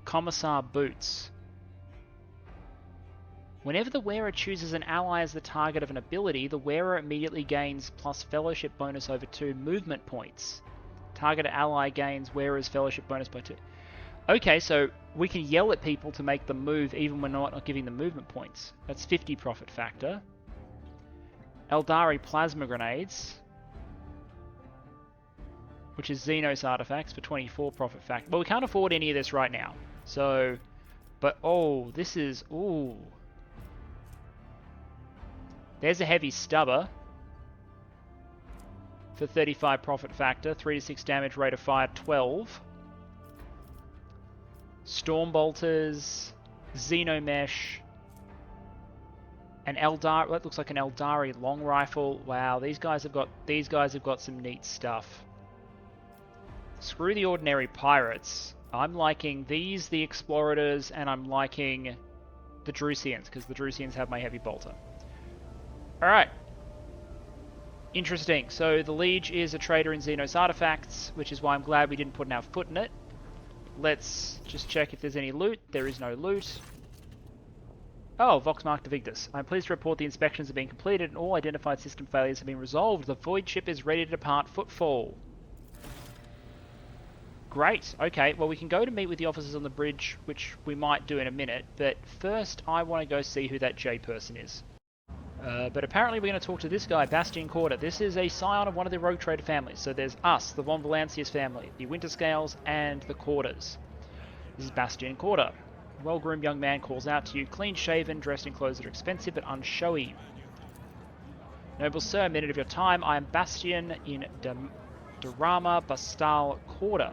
Commissar Boots. Whenever the wearer chooses an ally as the target of an ability, the wearer immediately gains plus fellowship bonus over 2 movement points. Target ally gains wearer's fellowship bonus by 2. Okay, so we can yell at people to make them move even when not giving them movement points. That's 50 profit factor. Eldari Plasma Grenades, which is Xenos Artifacts for 24 profit factor. But we can't afford any of this right now. So, but oh, this is, ooh. There's a heavy stubber for 35 profit factor, 3 to 6 damage, rate of fire 12. Storm Bolters, Xenomesh, an Eldar. That looks like an Eldari long rifle. Wow, these guys have got some neat stuff. Screw the ordinary pirates. I'm liking these, the Explorators, and I'm liking the Drusians because the Drusians have my heavy bolter. All right. Interesting. So the Liege is a trader in Xenos Artifacts, which is why I'm glad we didn't put our foot in it. Let's just check if there's any loot. There is no loot. Oh, Voxmark Devictus. I'm pleased to report the inspections have been completed and all identified system failures have been resolved. The void ship is ready to depart Footfall. Great. Okay, well we can go to meet with the officers on the bridge, which we might do in a minute, but first I want to go see who that J person is. But apparently we're going to talk to this guy, Bastian Corda. This is a scion of one of the Rogue Trader families. So there's us, the Von Valancius family, the Winterscales, and the Cordas. This is Bastian Corda. A well-groomed young man calls out to you, clean-shaven, dressed in clothes that are expensive but unshowy. Noble sir, a minute of your time. I am Bastian in Durama Bastal Corda,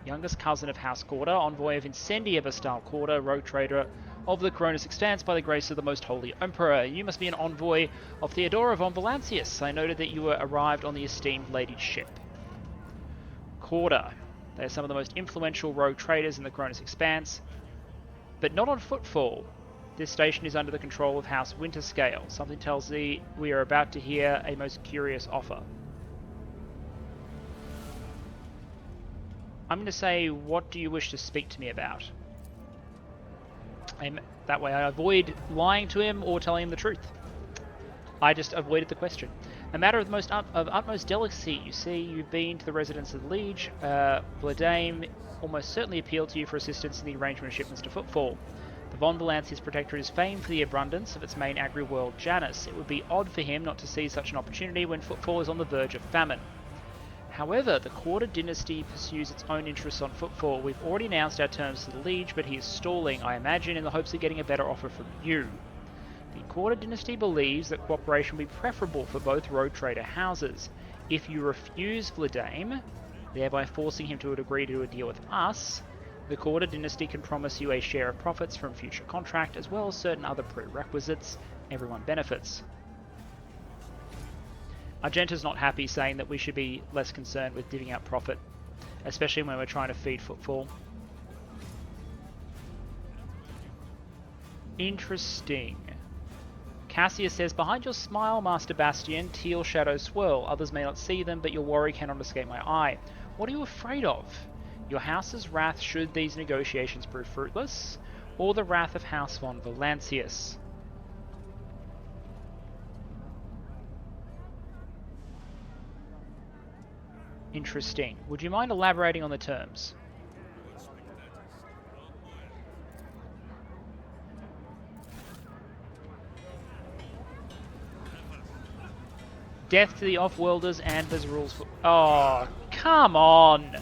youngest cousin of House Corda, envoy of Incendia Bastal Corda, Rogue Trader of the Cronus Expanse by the grace of the Most Holy Emperor. You must be an envoy of Theodora von Valancius. I noted that you were arrived on the esteemed lady's ship. Corda. They are some of the most influential rogue traders in the Cronus Expanse, but not on Footfall. This station is under the control of House Winterscale. Something tells me we are about to hear a most curious offer. I'm going to say, what do you wish to speak to me about? That way I avoid lying to him or telling him the truth. I just avoided the question. A matter of utmost delicacy. You see, you've been to the residence of the Liege. Vladame almost certainly appealed to you for assistance in the arrangement of shipments to Footfall. The Von Valancius Protectorate is famed for the abundance of its main agri-world, Janus. It would be odd for him not to seize such an opportunity when Footfall is on the verge of famine. However, the Corda dynasty pursues its own interests on Footfall. We've already announced our terms to the Liege, but he is stalling, I imagine, in the hopes of getting a better offer from you. The Corda dynasty believes that cooperation will be preferable for both rogue trader houses. If you refuse Vladame, thereby forcing him to agree to a deal with us, the Corda dynasty can promise you a share of profits from future contract, as well as certain other prerequisites. Everyone benefits. Argenta's not happy, saying that we should be less concerned with divvying out profit, especially when we're trying to feed Footfall. Interesting. Cassius says, behind your smile, Master Bastion, teal shadows swirl. Others may not see them, but your worry cannot escape my eye. What are you afraid of? Your house's wrath should these negotiations prove fruitless, or the wrath of House von Valancius? Interesting. Would you mind elaborating on the terms? Death to the off-worlders, and there's rules for... Oh, come on!